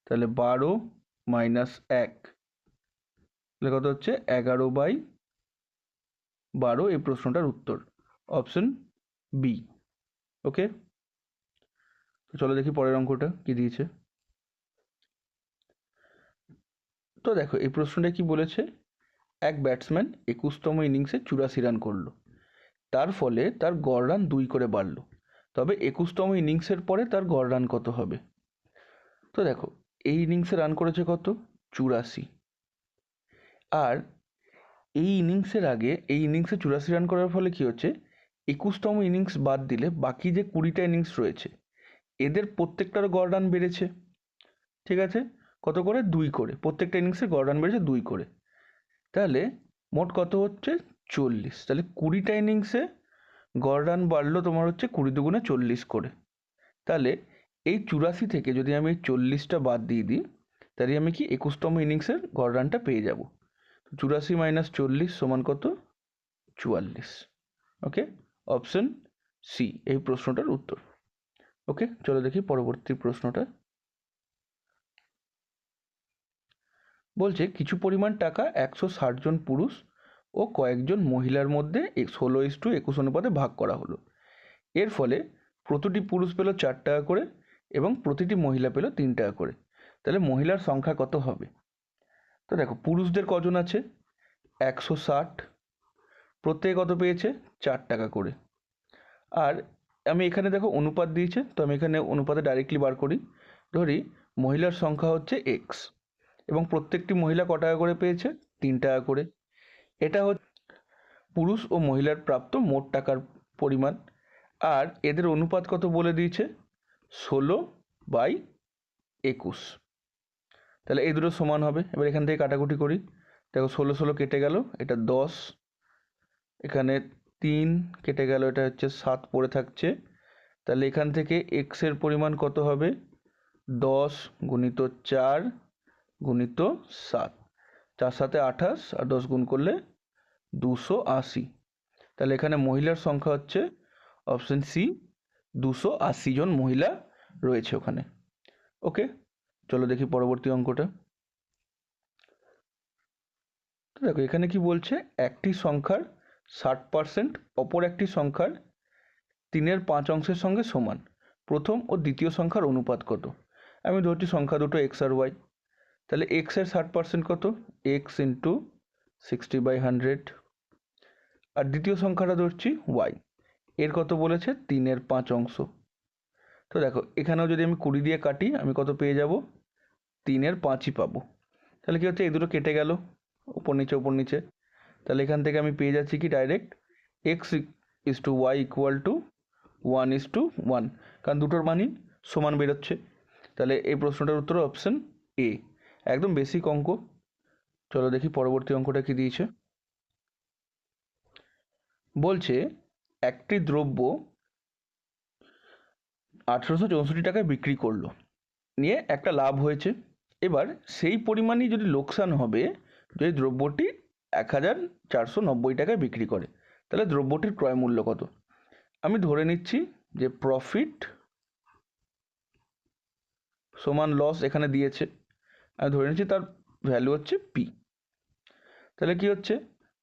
তাহলে 12 -1, তাহলে কত হচ্ছে? 11/12 এই প্রশ্নটার উত্তর, অপশন বি। ওকে, তো চলো দেখি পরের অঙ্কটা কি দিয়েছে। তো দেখো এই প্রশ্নটা কি বলেছে, এক ব্যাটসম্যান 21তম ইনিংসে 84 রান করলো, তার ফলে তার গড় রান 2 করে বাড়লো, তবে 21তম ইনিংসের পরে তার গড় রান কত হবে? তো দেখো এই ইনিংসে রান করেছে কত? 84। আর এই ইনিংসের আগে এই ইনিংসে 84 রান করার ফলে কি হচ্ছে, 21তম ইনিংস বাদ দিলে বাকি যে 20টা ইনিংস রয়েছে এদের প্রত্যেকটার গড় রান বেড়েছে। ঠিক আছে, কত করে? 2 করে, প্রত্যেকটা ইনিংসে গড় রান বেড়েছে 2 করে। তাহলে মোট কত হচ্ছে? 40। তাহলে 20টা ইনিংসে গড় রান বাড়লো তোমার হচ্ছে 20 দুগুণে 40 করে। তাহলে এই 84 থেকে যদি আমি 40টা বাদ দিয়ে দিই, তাহলে আমি কি 21তম ইনিংসের গড় রানটা পেয়ে যাব। 84 - 40 সমান কত? 44। ওকে, অপশন সি এই প্রশ্নটার উত্তর। ওকে, চলো দেখি পরবর্তী প্রশ্নটা। বলছে কিছু পরিমাণ টাকা 160 জন পুরুষ ও কয়েকজন মহিলার মধ্যে 16:21 অনুপাতে ভাগ করা হলো। এর ফলে প্রতিটি পুরুষ পেল 4 টাকা করে এবং প্রতিটি মহিলা পেল 3 টাকা করে। তাহলে মহিলার সংখ্যা কত হবে? তো দেখো পুরুষদের কজন আছে? 160, প্রত্যেকে কত পেয়েছে? 4 টাকা করে। আর আমি এখানে দেখো অনুপাত দিয়েছে, তো আমি এখানে অনুপাতে ডাইরেক্টলি বার করি। ধরি মহিলার সংখ্যা হচ্ছে এক্স এবং প্রত্যেকটি মহিলা ক টাকা করে পেয়েছে 3 টাকা করে। এটা হচ্ছে পুরুষ ও মহিলার প্রাপ্ত মোট টাকার পরিমাণ। আর এদের অনুপাত কত বলে দিয়েছে 16/21। তাহলে এই দুটো সমান হবে। এবার এখান থেকে কাটাকুটি করি। দেখো 16 কেটে গেল, এটা 10, এখানে 3 কেটে গেল, এটা হচ্ছে 7 পড়ে থাকছে। তাহলে এখান থেকে এক্স এর পরিমাণ কত হবে 10 গুণিত 4 গুণিত 7, 4 7 28 আর 10 গুণ করলে 280। তাহলে এখানে মহিলার সংখ্যা হচ্ছে অপশন সি 280 জন মহিলা রয়েছে ওখানে। ওকে, চলো দেখি পরবর্তী অঙ্কটা। তো দেখো এখানে কি বলছে, একটি সংখ্যার 60% অপর একটি সংখ্যার 3/5 সঙ্গে সমান। প্রথম ও দ্বিতীয় সংখ্যার অনুপাত কত? আমি ধরছি সংখ্যা দুটো এক্স আর ওয়াই। তাহলে এক্স এর 60% কত? X into 60/100। আর দ্বিতীয় সংখ্যাটা ধরছি ওয়াই, এর কত বলেছে 3/5। তো দেখো এখানেও যদি আমি 20 দিয়ে কাটি আমি কত পেয়ে যাব 3/5ই পাবো। তাহলে কি হচ্ছে এই দুটো কেটে গেল উপর নিচে উপর নিচে। তাহলে এখান থেকে আমি পেয়ে যাচ্ছি কি direct x is to y equal to 1:1, কারণ দুটোর মানই সমান বেরোচ্ছে। তাহলে এই প্রশ্নটার উত্তর অপশন এ, একদম বেসিক অঙ্ক। চলো দেখি পরবর্তী অঙ্কটা কি দিয়েছে। বলছে একটি দ্রব্য 1864 টাকায় বিক্রি করলো, নিয়ে একটা লাভ হয়েছে। এবার সেই পরিমাণই যদি লোকসান হবে যদি দ্রব্যটি 1490 টাকায় বিক্রি করে, তাহলে দ্রব্যটির ক্রয় মূল্য কত? আমি ধরে নিচ্ছি যে প্রফিট সমান লস এখানে দিয়েছে, আমি ধরে নিচ্ছি তার ভ্যালু হচ্ছে পি। তাহলে কি হচ্ছে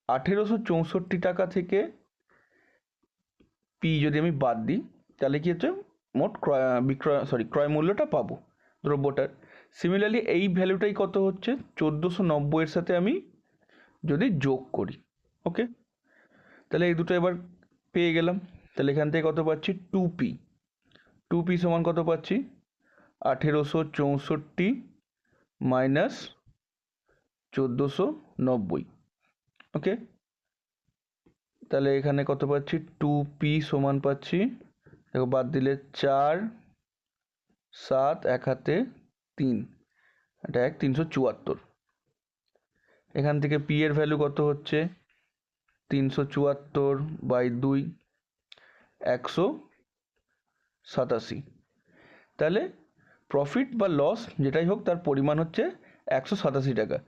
1864 টাকা থেকে পি যদি আমি বাদ দিই তাহলে কি হচ্ছে মোট ক্রয় মূল্যটা পাবো দ্রব্যটার। সিমিলারলি এই ভ্যালুটাই কত হচ্ছে 1490 এর সাথে আমি যদি যোগ করি। ওকে, তাহলে এই দুটো এবার পেয়ে গেলাম। তাহলে এখান থেকে কত পাচ্ছি 2p। 2p সমান কত পাচ্ছি 1864 মাইনাস 1490। ওকে, তাহলে এখানে কত পাচ্ছি 2p সমান পাচ্ছি, দেখো বাদ দিলে 4 7 এক হাতে 3, এটা 374। এখান থেকে p এর ভ্যালু কত হচ্ছে 374/2 187। তাহলে প্রফিট বা লস যেটাই হোক তার পরিমাণ হচ্ছে 187 টাকা।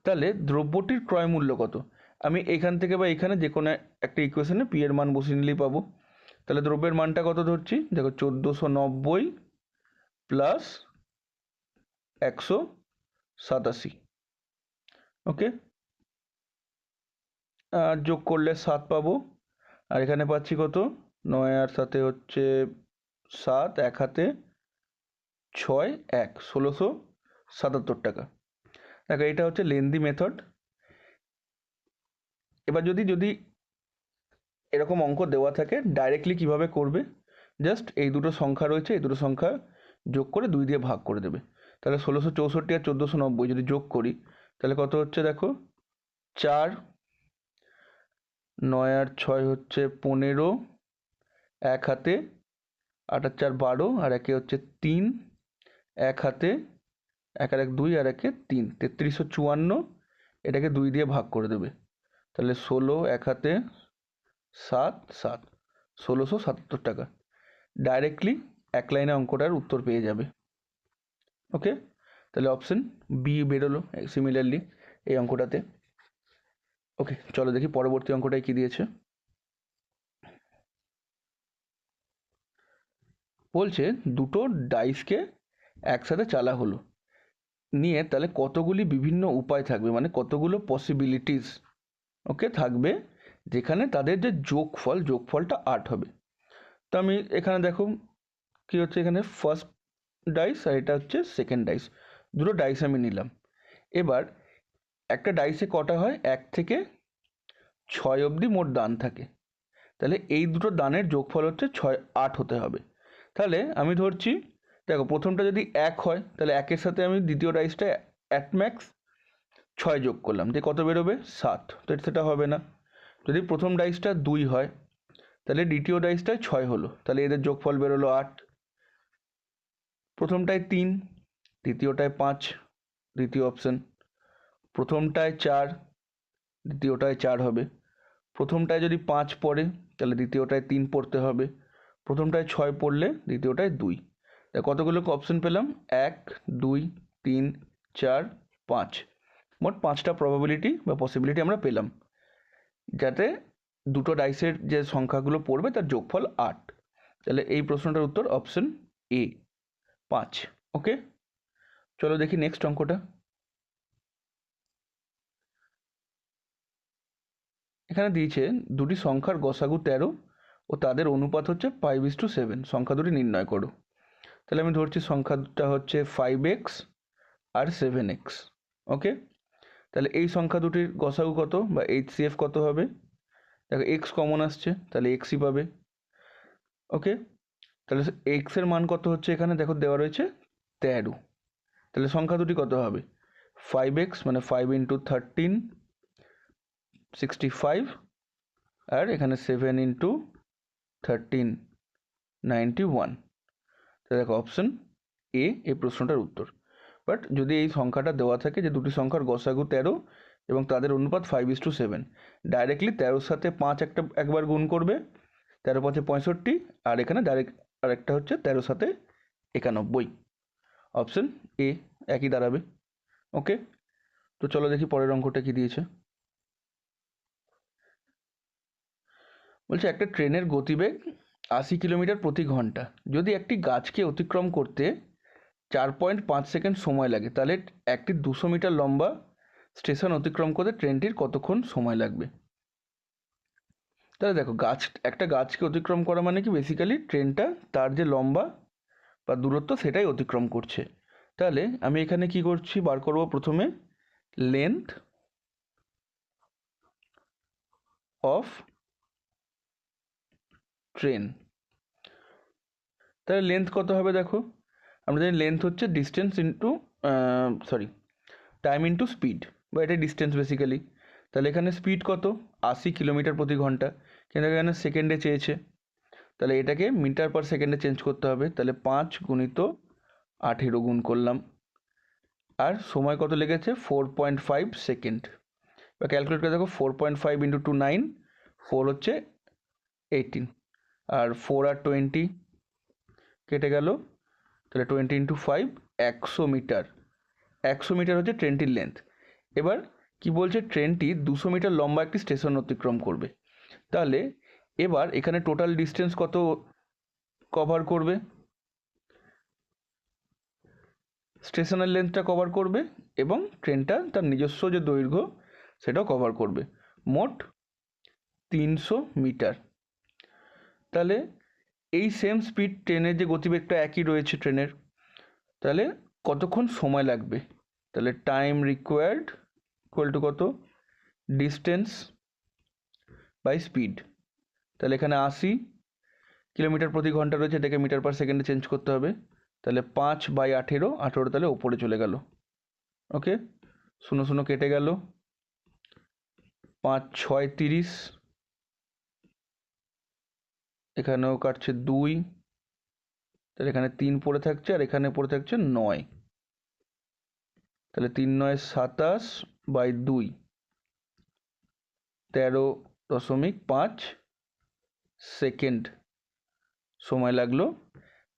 তাহলে দ্রব্যটির ক্রয় মূল্য কত? আমি এখান থেকে বা এখানে যে কোনো একটা ইকুয়েশনে পি এর মান বসিয়ে নিলেই পাবো। তাহলে দ্রব্যের মানটা কত ধরছি, দেখো 1490 প্লাস 187। ওকে, যোগ করলে 7 পাবো। আর এখানে পাচ্ছি কত 9 আর 7 হচ্ছে 7, এক হাতে 6 1 1677 টাকা। দেখো এটা হচ্ছে লেন্দি মেথড। এবার যদি এরকম অঙ্ক দেওয়া থাকে ডাইরেক্টলি কিভাবে করবে, জাস্ট এই দুটো সংখ্যা রয়েছে এই দুটো সংখ্যা যোগ করে 2 দিয়ে ভাগ করে দেবে। তাহলে 1664 আর 1490 যদি যোগ করি তাহলে কত হচ্ছে দেখো 4, 9 আর 6 হচ্ছে 15, এক হাতে 8 আর 4 12 আর একে হচ্ছে 3, এক হাতে 1 আর 1 2 আর একে 3, 3354। এটাকে 2 দিয়ে ভাগ করে দেবে। তাহলে 16 এক হাতে 7 7, 1677 টাকা। ডাইরেক্টলি এক লাইনে অঙ্কটার উত্তর পেয়ে যাবে। ওকে, তাহলে অপশন বি বেরোলো সিমিলারলি এই অঙ্কটাতে। ওকে, চলো দেখি পরবর্তী অঙ্কটায় কি দিয়েছে। বলছে দুটো ডাইসকে একসাথে চালা হলো, নিয়ে তাহলে কতগুলি বিভিন্ন উপায় থাকবে, মানে কতগুলো পসিবিলিটিস ওকে থাকবে, যেখানে তাদের যে যোগফলটা 8 হবে। তো আমি এখানে দেখো কি হচ্ছে, এখানে ফার্স্ট ডাইস আর এটা হচ্ছে সেকেন্ড ডাইস, দুটো ডাইস আমি নিলাম। এবার একটা ডাইসে কটা হয় 1 থেকে 6 অবধি মোট দান থাকে। তাহলে এই দুটো দানের যোগফল হচ্ছে 8 হতে হবে। তাহলে আমি ধরছি দেখো প্রথমটা যদি 1 হয় তাহলে 1-এর সাথে আমি দ্বিতীয় ডাইসটা অ্যাট ম্যাক্স 6 যোগ করলাম, যে কত বেরোবে 7, তো সেটা হবে না। যদি প্রথম ডাইসটা 2 হয় তাহলে দ্বিতীয় ডাইসটায় 6 হলো, তাহলে এদের যোগফল বেরোলো 8। প্রথমটায় 3, দ্বিতীয়টায় 5, দ্বিতীয় অপশন। প্রথমটায় 4, দ্বিতীয়টায় 4 হবে। প্রথমটায় যদি 5 পড়ে তাহলে দ্বিতীয়টায় 3 পড়তে হবে। প্রথমটায় 6 পড়লে দ্বিতীয়টায় 2। কতগুলো অপশন পেলাম? 1, 2, 3, 4, 5। মোট 5টা প্রবাবিলিটি বা পসিবিলিটি আমরা পেলাম, যাতে দুটো ডাইসের যে সংখ্যাগুলো পড়বে তার যোগফল 8। তাহলে এই প্রশ্নটার উত্তর অপশন এ, 5। ওকে, চলো দেখি নেক্সট অঙ্কটা। এখানে দিয়েছে দুটি সংখ্যার গসাগু 13 ও তাদের অনুপাত হচ্ছে 5:7, সংখ্যা দুটি নির্ণয় করো। তাহলে আমি ধরছি সংখ্যাটা হচ্ছে 5x আর 7x। ওকে, তাহলে এই সংখ্যা দুটির গসাগু কত বা HCF কত হবে? দেখো x কমন আসছে, তাহলে xই পাবে। ওকে, তাহলে x এর মান কত হচ্ছে এখানে দেখো দেওয়া রয়েছে 13। তাহলে সংখ্যা দুটি কত হবে? 5x মানে 5 × 13 65, আর এখানে 7 × 13 91। তাহলে দেখো অপশন এ এই প্রশ্নটার উত্তর। বাট যদি এই সংখ্যাটা দেওয়া থাকে যে দুটি সংখ্যার গসাগু 13 এবং তাদের অনুপাত 5:7, ডাইরেক্টলি 13-র সাথে 5 একবার গুণ করবে, 13×5 = 65, আর এখানে ডাইরেক্ট আরেকটা হচ্ছে 13-র সাথে 91। অপশন এ একই দাঁড়াবে। ওকে, তো চলো দেখি পরের অঙ্কটা কি দিয়েছে। বলছে একটা ট্রেনের গতিবেগ 80 কিলোমিটার প্রতি ঘন্টা, যদি একটি গাছকে অতিক্রম করতে 4.5 সেকেন্ড সময় লাগে, তাহলে একটি 200 মিটার লম্বা স্টেশন অতিক্রম করতে ট্রেনটির কতক্ষণ সময় লাগবে? তাহলে দেখো একটা গাছকে অতিক্রম করা মানে কি, বেসিক্যালি ট্রেনটা তার যে লম্বা বা দূরত্ব সেটাই অতিক্রম করছে। তাহলে আমি এখানে কি করছি, বার করব প্রথমে লেন্থ অফ ট্রেন। তাহলে লেন্থ কত হবে দেখো, আমরা জানি লেন্থ হচ্ছে distance into time into speed, বা এটা ডিস্টেন্স বেসিক্যালি। তাহলে এখানে স্পিড কত? 80 কিলোমিটার প্রতি ঘন্টা, কিন্তু এখানে সেকেন্ডে চেয়েছে, তাহলে এটাকে মিটার পার সেকেন্ডে চেঞ্জ করতে হবে। তাহলে 5 × 18 গুণ করলাম, আর সময় কত লেগেছে? 4.5 সেকেন্ড। বা ক্যালকুলেট করে দেখো, 4.5 × 2 9, 4 হচ্ছে 18, আর 4 আর 20 কেটে গেল, তাহলে 20 × 5 100 মিটার। 100 মিটার হচ্ছে ট্রেনটির লেন্থ। এবার কি বলছে, ট্রেনটি 200 মিটার লম্বা একটি স্টেশন অতিক্রম করবে। তাহলে এবার এখানে টোটাল ডিস্টেন্স কত কভার করবে? স্টেশনের লেন্থটা কভার করবে এবং ট্রেনটা তার নিজস্ব যে দৈর্ঘ্য সেটাও কভার করবে, মোট 300 মিটার। তাহলে এই সেম স্পিড ট্রেনের যে গতিবেগটা একই রয়েছে ট্রেনের, তাহলে কতক্ষণ সময় লাগবে? তাহলে টাইম রিকোয়ার্ড ইকুয়াল টু কত? Distance by speed. তাহলে এখানে 80 কিলোমিটার প্রতি ঘন্টা রয়েছে, এটাকে মিটার পার সেকেন্ডে চেঞ্জ করতে হবে। তাহলে 5/18, 18 তাহলে ওপরে চলে গেল। ওকে, 0 0 কেটে গেল, 5 6 30, এখানেও কাটছে 2, তাহলে এখানে 3 পড়ে থাকছে, আর এখানে পড়ে থাকছে 9। তাহলে 3 9 27/2, 13.5 সেকেন্ড সময় লাগলো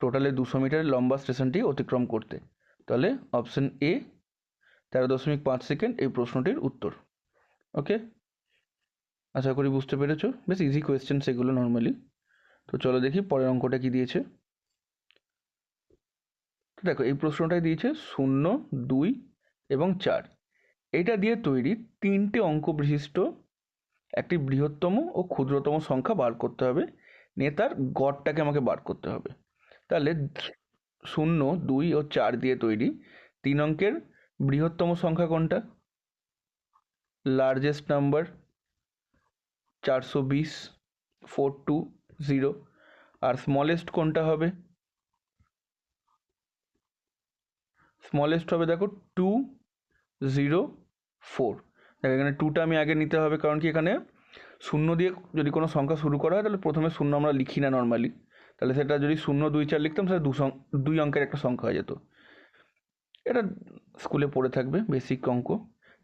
টোটালে 200 মিটারের লম্বা স্টেশনটি অতিক্রম করতে। তাহলে অপশন এ 13.5 সেকেন্ড এই প্রশ্নটির উত্তর। ওকে, আশা করি বুঝতে পেরেছো, বেশ ইজি কোয়েশ্চেন সেগুলো নর্মালি। তো চলো দেখি পরের অঙ্কটা কি দিয়েছে। দেখো এই প্রশ্নটাই দিয়েছে 0, 2 এবং 4। এটা দিয়ে তৈরি 3টে অঙ্ক বিশিষ্ট একটি বৃহত্তম ও ক্ষুদ্রতম সংখ্যা বার করতে হবে, নিয়ে তার গড়টাকে আমাকে বার করতে হবে। তাহলে 0, 2 ও 4 দিয়ে তৈরি 3 অঙ্কের বৃহত্তম সংখ্যা কোনটা? লার্জেস্ট নাম্বার 420, 420, আর স্মলেস্ট কোনটা হবে? স্মলেস্ট হবে দেখো 204। দেখো এখানে 2টা আমি আগে নিতে হবে, কারণ কি এখানে শূন্য দিয়ে যদি কোনো সংখ্যা শুরু করা হয় তাহলে প্রথমে শূন্য আমরা লিখি না নর্মালি, তাহলে সেটা যদি 0 2 4 লিখতাম সেটা 2 অঙ্কের একটা সংখ্যা হয়ে যেত। এটা স্কুলে পড়ে থাকবে, বেসিক অঙ্ক।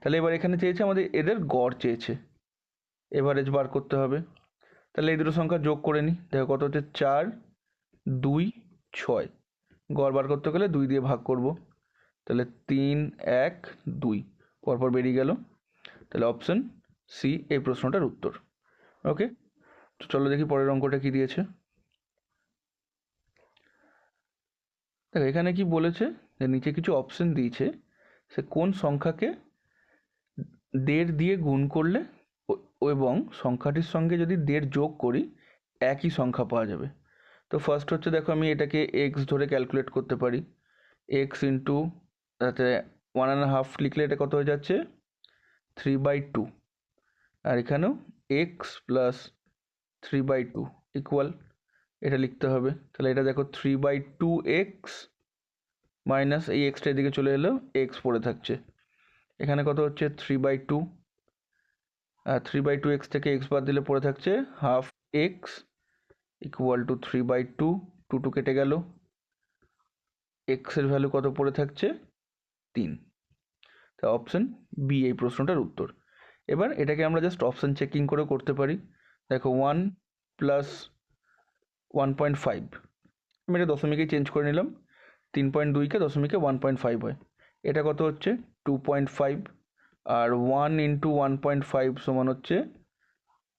তাহলে এবার এখানে চেয়েছে আমাদের এদের গড় চেয়েছে, এভারেজ বার করতে হবে। তাহলে এই দুটো সংখ্যা যোগ করে নিই। দেখো কত হচ্ছে 4 2 6। গড় বার করতে গেলে 2 দিয়ে ভাগ করব, তাহলে 3 1 2 পরপর বেরিয়ে গেল। তাহলে অপশন সি এই প্রশ্নটার উত্তর। ওকে, তো চলো দেখি পরের অঙ্কটা কি দিয়েছে। দেখো এখানে কি বলেছে যে নিচে কিছু অপশন দিয়েছে, সে কোন সংখ্যাকে 1.5 দিয়ে গুণ করলে এবং সংখ্যাটির সঙ্গে যদি 1.5 যোগ করি একই সংখ্যা পাওয়া যাবে। তো ফার্স্ট হচ্ছে দেখো আমি এটাকে এক্স ধরে ক্যালকুলেট করতে পারি। এক্স ইন্টু তাতে 1.5 লিখলে এটা কত হয়ে যাচ্ছে 3/2, আর এখানেও এক্স প্লাস 3/2 ইকুয়াল এটা লিখতে হবে। তাহলে এটা দেখো 3/2 এক্স মাইনাস এই এক্সটা এদিকে চলে এলো, এক্স পড়ে থাকছে। এখানে কত হচ্ছে 3/2, আর 3/2 এক্স থেকে এক্স বাদ দিলে পড়ে থাকছে হাফ এক্স ইকুয়াল টু 3/2, 2 কেটে গেল, এক্সের ভ্যালু কত পড়ে থাকছে 3। তা অপশন বি এই প্রশ্নটার উত্তর। এবার এটাকে আমরা জাস্ট অপশন চেকিং করে করতে পারি। দেখো 1 প্লাস 1.5, আমি এটা দশমিকেই চেঞ্জ করে নিলাম, 3.2কে দশমিকে 1.5 হয়, এটা কত হচ্ছে 2.5, আর 1 ইন্টু 1.5 সমান হচ্ছে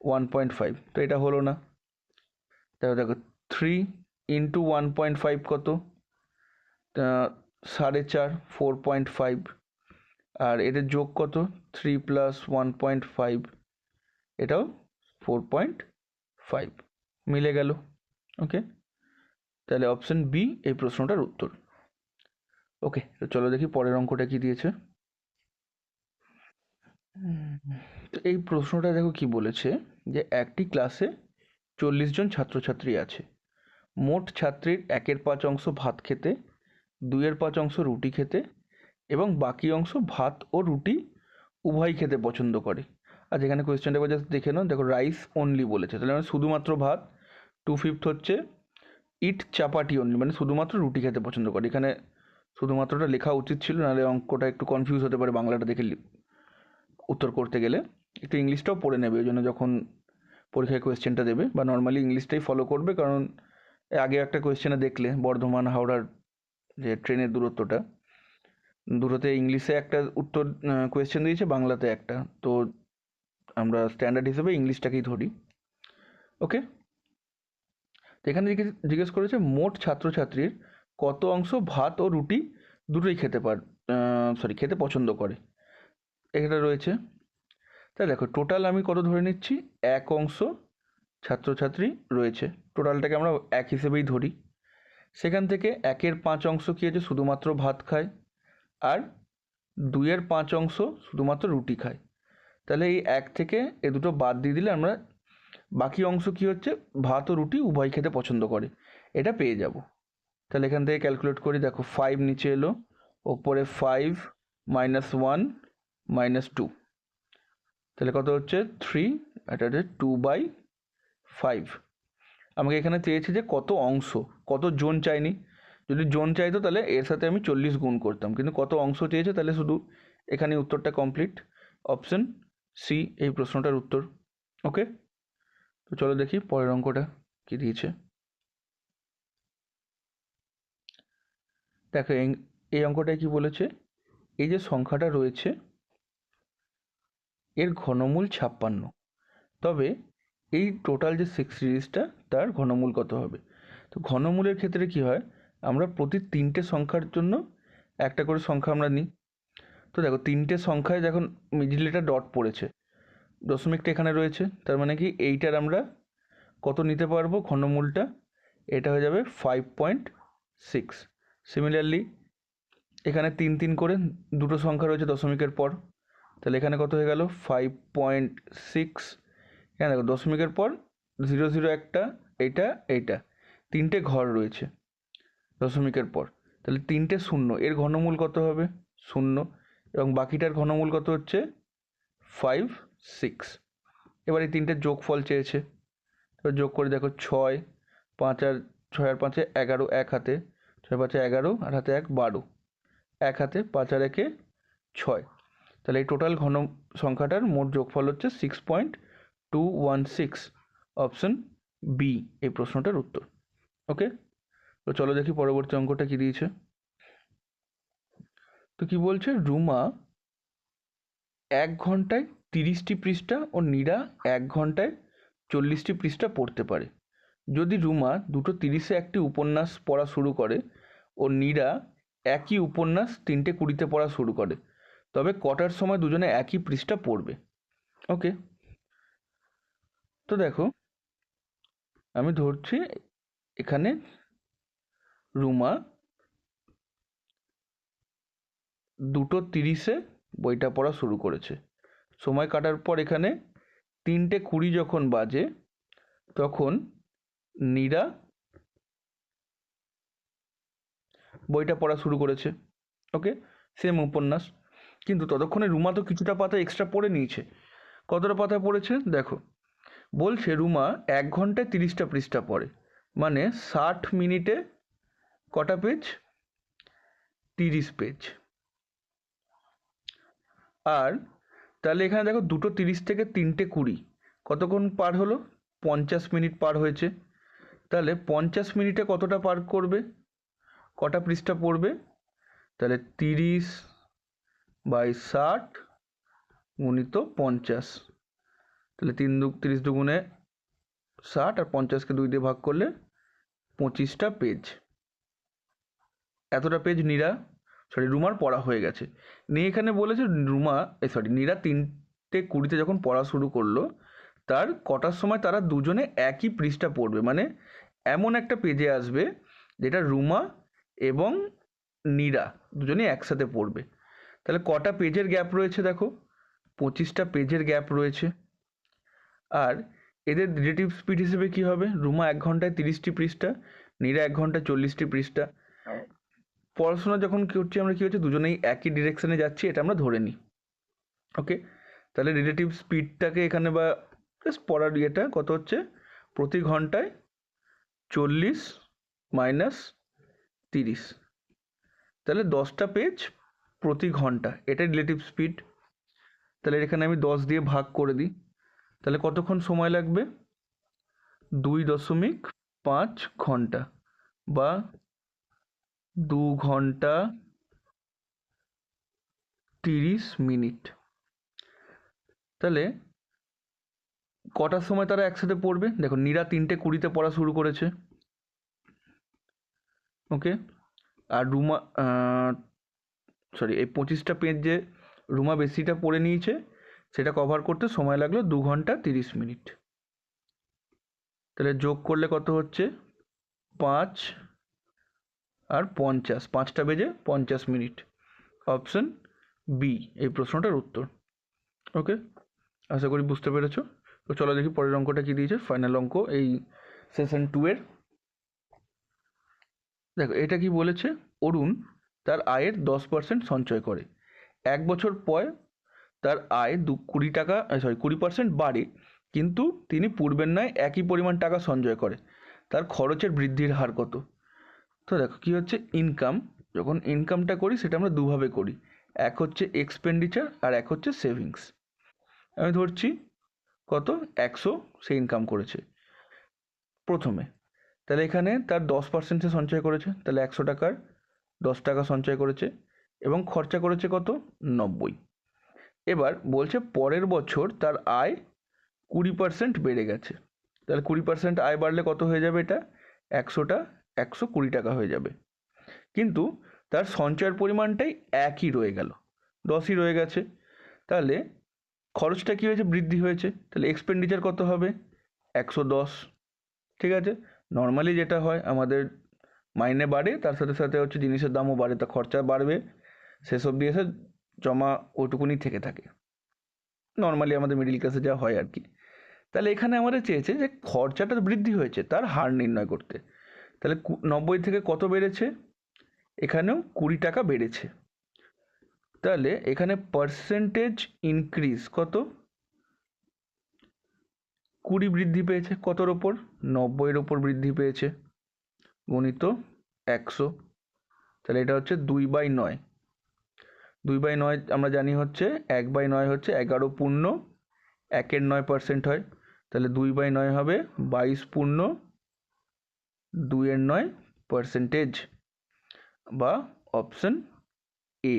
1.5, তো এটা হলো না। দেখো দেখো 3 ইন্টু 1.5 কত 4.5, 4.5, আর এদের যোগ কত 3 প্লাস 1.5, এটাও 4.5, মিলে গেল। ওকে, তাহলে অপশন বি এই প্রশ্নটার উত্তর। ওকে, তো চলো দেখি পরের অঙ্কটা কি দিয়েছে। তো এই প্রশ্নটা দেখো কি বলেছে যে একটি ক্লাসে 40 জন ছাত্রছাত্রী আছে। মোট ছাত্রীর 1/5 অংশ ভাত খেতে, 2/5 অংশ রুটি খেতে এবং বাকি অংশ ভাত ও রুটি উভয় খেতে পছন্দ করে। আর যেখানে কোয়েশ্চেনটা জাস্ট দেখে নাও, দেখো রাইস অনলি বলেছে, তাহলে মানে শুধুমাত্র ভাত। 2/5 হচ্ছে ইট চাপাটি অনলি, মানে শুধুমাত্র রুটি খেতে পছন্দ করে। এখানে শুধুমাত্রটা লেখা উচিত ছিল, নাহলে অঙ্কটা একটু কনফিউজ হতে পারে বাংলাটা দেখে উত্তর করতে গেলে। একটু ইংলিশটাও পড়ে নেবে ওই জন্য, যখন পরীক্ষায় কোয়েশ্চেনটা দেবে, বা নর্মালি ইংলিশটাই ফলো করবে, কারণ আগে একটা কোয়েশ্চেনে দেখলে বর্ধমান হাওড়ার যে ট্রেনের দূরত্বটা, দুটোতে ইংলিশে একটা উত্তর কোয়েশ্চেন দিয়েছে, বাংলাতে একটা, তো আমরা স্ট্যান্ডার্ড হিসেবে ইংলিশটাকেই ধরি। ওকে, তো এখানে জিজ্ঞেস করেছে মোট ছাত্রছাত্রীর কত অংশ ভাত ও রুটি দুটোই খেতে পছন্দ করে, এটা রয়েছে। তাই দেখো টোটাল আমি কত ধরে নিচ্ছি, 1 অংশ ছাত্রছাত্রী রয়েছে, টোটালটাকে আমরা 1 হিসেবেই ধরি। সেখান থেকে 1/5 অংশ কী আছে শুধুমাত্র ভাত খায়, আর 2/5 অংশ শুধুমাত্র রুটি খায়। তাহলে এই 1 থেকে এ দুটো বাদ দিয়ে দিলে আমরা বাকি অংশ কি হচ্ছে ভাত ও রুটি উভয় খেতে পছন্দ করে, এটা পেয়ে যাব। তাহলে এখান থেকে ক্যালকুলেট করি, দেখো 5 নিচে এলো, ওপরে 5 -1 -2, তাহলে কত হচ্ছে 3, এটা হচ্ছে 2/5। আমাকে এখানে চেয়েছে যে কত অংশ, কত জন চাইনি। যদি জন চাইতো তাহলে এর সাথে আমি 40 গুণ করতাম, কিন্তু কত অংশ চেয়েছে, তাহলে শুধু এখানে উত্তরটা কমপ্লিট। অপশন সি এই প্রশ্নটার উত্তর। ওকে, তো চলো দেখি পরের অঙ্কটা কি দিয়েছে। দেখো এই অঙ্কটায় কি বলেছে, এই যে সংখ্যাটা রয়েছে এর ঘনমূল 56, তবে এই টোটাল যে 6 সিরিজটা তার ঘনমূল কত হবে। তো ঘনমূলের ক্ষেত্রে কি হয়, আমরা প্রতি 3টে সংখ্যার জন্য একটা করে সংখ্যা আমরা নিই। তো দেখো 3টে সংখ্যায় যখন মিডিলে একটা ডট পড়েছে, দশমিকটা এখানে রয়েছে, তার মানে কি এইটার আমরা কত নিতে পারবো ঘনমূলটা, এটা হয়ে যাবে 5.6। সিমিলারলি এখানে 3 3 করে দুটো সংখ্যা রয়েছে দশমিকের পর, তাহলে এখানে কত হয়ে গেল 5.6। এখানে দেখো দশমিকের পর 0 0 একটা, এইটা এইটা, 3টে ঘর রয়েছে দশমিকের পর, তো তাহলে 3টে শূন্য, এর ঘনমূল কত হবে 0, এবং বাকিটার ঘনমূল কত হচ্ছে 5, 6। এবার এই 3টের যোগফল চেয়েছে, এবার যোগ করে দেখো 6, 5 আর 6 আর 5 11, এক হাতে 6 5 11 আর হাতে 1 12, এক হাতে 5 আর 1 6। তাহলে এই টোটাল ঘন সংখ্যাটার মোট যোগফল হচ্ছে 6.216, অপশন বি এই প্রশ্নটার উত্তর। ওকে, তো চলো দেখি পরবর্তী অঙ্কটা কি দিয়েছে। তো কি বলছে, রুমা 1 ঘন্টায় 30টি পৃষ্ঠা ও নীরা 1 ঘন্টায় 40টি পৃষ্ঠা পড়তে পারে। যদি রুমা 2:30-এ একটি উপন্যাস পড়া শুরু করে ও নীরা একই উপন্যাস 3:20-তে পড়া শুরু করে, তবে কটার সময় দুজনে একই পৃষ্ঠা পড়বে? ওকে, তো দেখো আমি ধরছি এখানে রুমা 2:30-এ বইটা পড়া শুরু করেছে, সময় কাটার পর এখানে 3:20 যখন বাজে তখন নীরা বইটা পড়া শুরু করেছে। ওকে, সেম উপন্যাস, কিন্তু ততক্ষণে রুমা তো কিছুটা পাতা এক্সট্রা পড়ে নিয়েছে। কতটা পাতা পড়েছে দেখো, বলছে রুমা 1 ঘন্টায় 30টা পৃষ্ঠা পড়ে, মানে 60 মিনিটে কটা পেজ, 30 পেজ। আর তাহলে এখানে দেখো 2:30 থেকে 3:20 কতক্ষণ পার হলো, 50 মিনিট পার হয়েছে। তাহলে 50 মিনিটে কতটা পার করবে, কটা পৃষ্ঠা পড়বে, তাহলে 30/60 গুণিত 50, তাহলে 30 দুগুণে 60 আর 50কে 2 দিয়ে ভাগ করলে 25টা পেজ। এতটা পেজ রুমার পড়া হয়ে গেছে। নিয়ে এখানে বলেছে নীরা 3:20-তে যখন পড়া শুরু করলো তার কটার সময় তারা দুজনে একই পৃষ্ঠা পড়বে, মানে এমন একটা পেজে আসবে যেটা রুমা এবং নীরা দুজনেই একসাথে পড়বে। তাহলে কটা পেজের গ্যাপ রয়েছে দেখো, 25টা পেজের গ্যাপ রয়েছে। আর এদের রিলেটিভ স্পিড হিসেবে কি হবে, রুমা 1 ঘন্টায় 30টি পৃষ্ঠা, নীরা 1 ঘন্টায় 40টি পৃষ্ঠা। পড়াশোনা যখন করছি আমরা কি হচ্ছে দুজনেই একই ডিরেকশনে যাচ্ছি এটা আমরা ধরে নিই। ওকে, তাহলে রিলেটিভ স্পিডটাকে এখানে বা পড়ার ইয়েটা কত হচ্ছে, প্রতি ঘন্টায় 40 মাইনাস 30, তাহলে 10টা পেজ প্রতি ঘন্টা, এটাই রিলেটিভ স্পিড। তাহলে এখানে আমি 10 দিয়ে ভাগ করে দিই, তাহলে কতক্ষণ সময় লাগবে, 2.5 ঘন্টা বা 2 ঘন্টা 30 মিনিট। তাহলে কটার সময় তারা একসাথে পড়বে দেখো, নীরা 3:20-তে পড়া শুরু করেছে। ওকে, আর রুমা এই 25টা পেজ যে রুমা বেশিটা পড়ে নিয়েছে সেটা কভার করতে সময় লাগলো 2 ঘন্টা 30 মিনিট। তাহলে যোগ করলে কত হচ্ছে, 5 আর 50, 5টা বেজে 50 মিনিট, অপশন বি এই প্রশ্নটার উত্তর। ওকে, আশা করি বুঝতে পেরেছো। তো চলো দেখি পরের অঙ্কটা কি দিয়েছে, ফাইনাল অঙ্ক এই সেশন 2-এর। দেখো এটা কি বলেছে, অরুণ তার আয়ের 10% সঞ্চয় করে, 1 বছর পর তার আয় 20% বাড়ে, কিন্তু তিনি পূর্বের ন্যায় একই পরিমাণ টাকা সঞ্চয় করে, তার খরচের বৃদ্ধির হার কত? তো দেখো কি হচ্ছে, ইনকাম, যখন ইনকামটা করি সেটা আমরা দুভাবে করি, এক হচ্ছে এক্সপেন্ডিচার আর এক হচ্ছে সেভিংস। আমি ধরছি কত, 100 সে ইনকাম করেছে প্রথমে, তাহলে এখানে তার 10% সে সঞ্চয় করেছে, তাহলে 100 টাকার 10 টাকা সঞ্চয় করেছে এবং খরচা করেছে কত, 90। এবার বলছে পরের বছর তার আয় 20% বেড়ে গেছে, তাহলে 20% আয় বাড়লে কত হয়ে যাবে, এটা 100টা 120 টাকা হয়ে যাবে, কিন্তু তার সঞ্চয়ের পরিমাণটাই একই রয়ে গেল, 10ই রয়ে গেছে। তাহলে খরচটা কী হয়েছে, বৃদ্ধি হয়েছে, তাহলে এক্সপেন্ডিচার কত হবে, 110। ঠিক আছে, নর্মালি যেটা হয় আমাদের মাইনে বাড়ে তার সাথে সাথে হচ্ছে জিনিসের দামও বাড়ে, তা খরচা বাড়বে, শেষ অবধি এসে জমা ওইটুকুনি থেকে থাকে, নর্মালি আমাদের মিডিল ক্লাসে যা হয় আর কি। তাহলে এখানে আমাদের চেয়েছে যে খরচাটা বৃদ্ধি হয়েছে তার হার নির্ণয় করতে, তাহলে 90 থেকে কত বেড়েছে, এখানেও 20 টাকা বেড়েছে। তাহলে এখানে পার্সেন্টেজ ইনক্রিজ কত? 20 বৃদ্ধি পেয়েছে, কতর ওপর? 90-এর ওপর বৃদ্ধি পেয়েছে, গুণিত 100। তাহলে এটা হচ্ছে 2/9। 2/9 আমরা জানি হচ্ছে 1/9 হচ্ছে 11 পূর্ণ 1-এর 9% হয়। তাহলে 2/9 হবে 22 পূর্ণ 2-এর 9% বা অপশন এ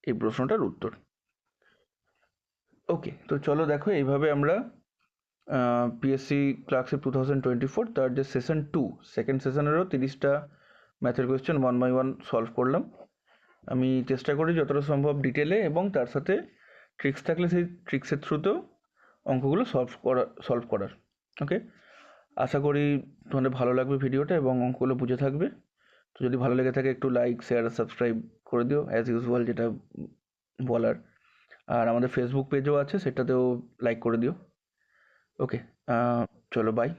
এই প্রশ্নটার উত্তর। ওকে, তো চলো দেখো এইভাবে আমরা পিএসসি ক্লার্কশিপ 2024 তার যে সেশন 2 সেকেন্ড সেশনেরও 30টা ম্যাথের কোয়েশ্চেন 1 by 1 সলভ করলাম। আমি চেষ্টা করি যতটা সম্ভব ডিটেলে এবং তার সাথে ট্রিক্স থাকলে সেই ট্রিক্সের থ্রুতেও অঙ্কগুলো সলভ করার। ওকে, আশা করি তোমাদের ভালো লাগবে ভিডিওটা এবং অঙ্কগুলো বুঝে থাকবে। তো যদি ভালো লেগে থাকে একটু লাইক শেয়ার আর সাবস্ক্রাইব করে দিও অ্যাজ ইউজুয়াল যেটা বলার। আর আমাদের ফেসবুক পেজও আছে, সেটাতেও লাইক করে দিও। ওকে, চলো বাই।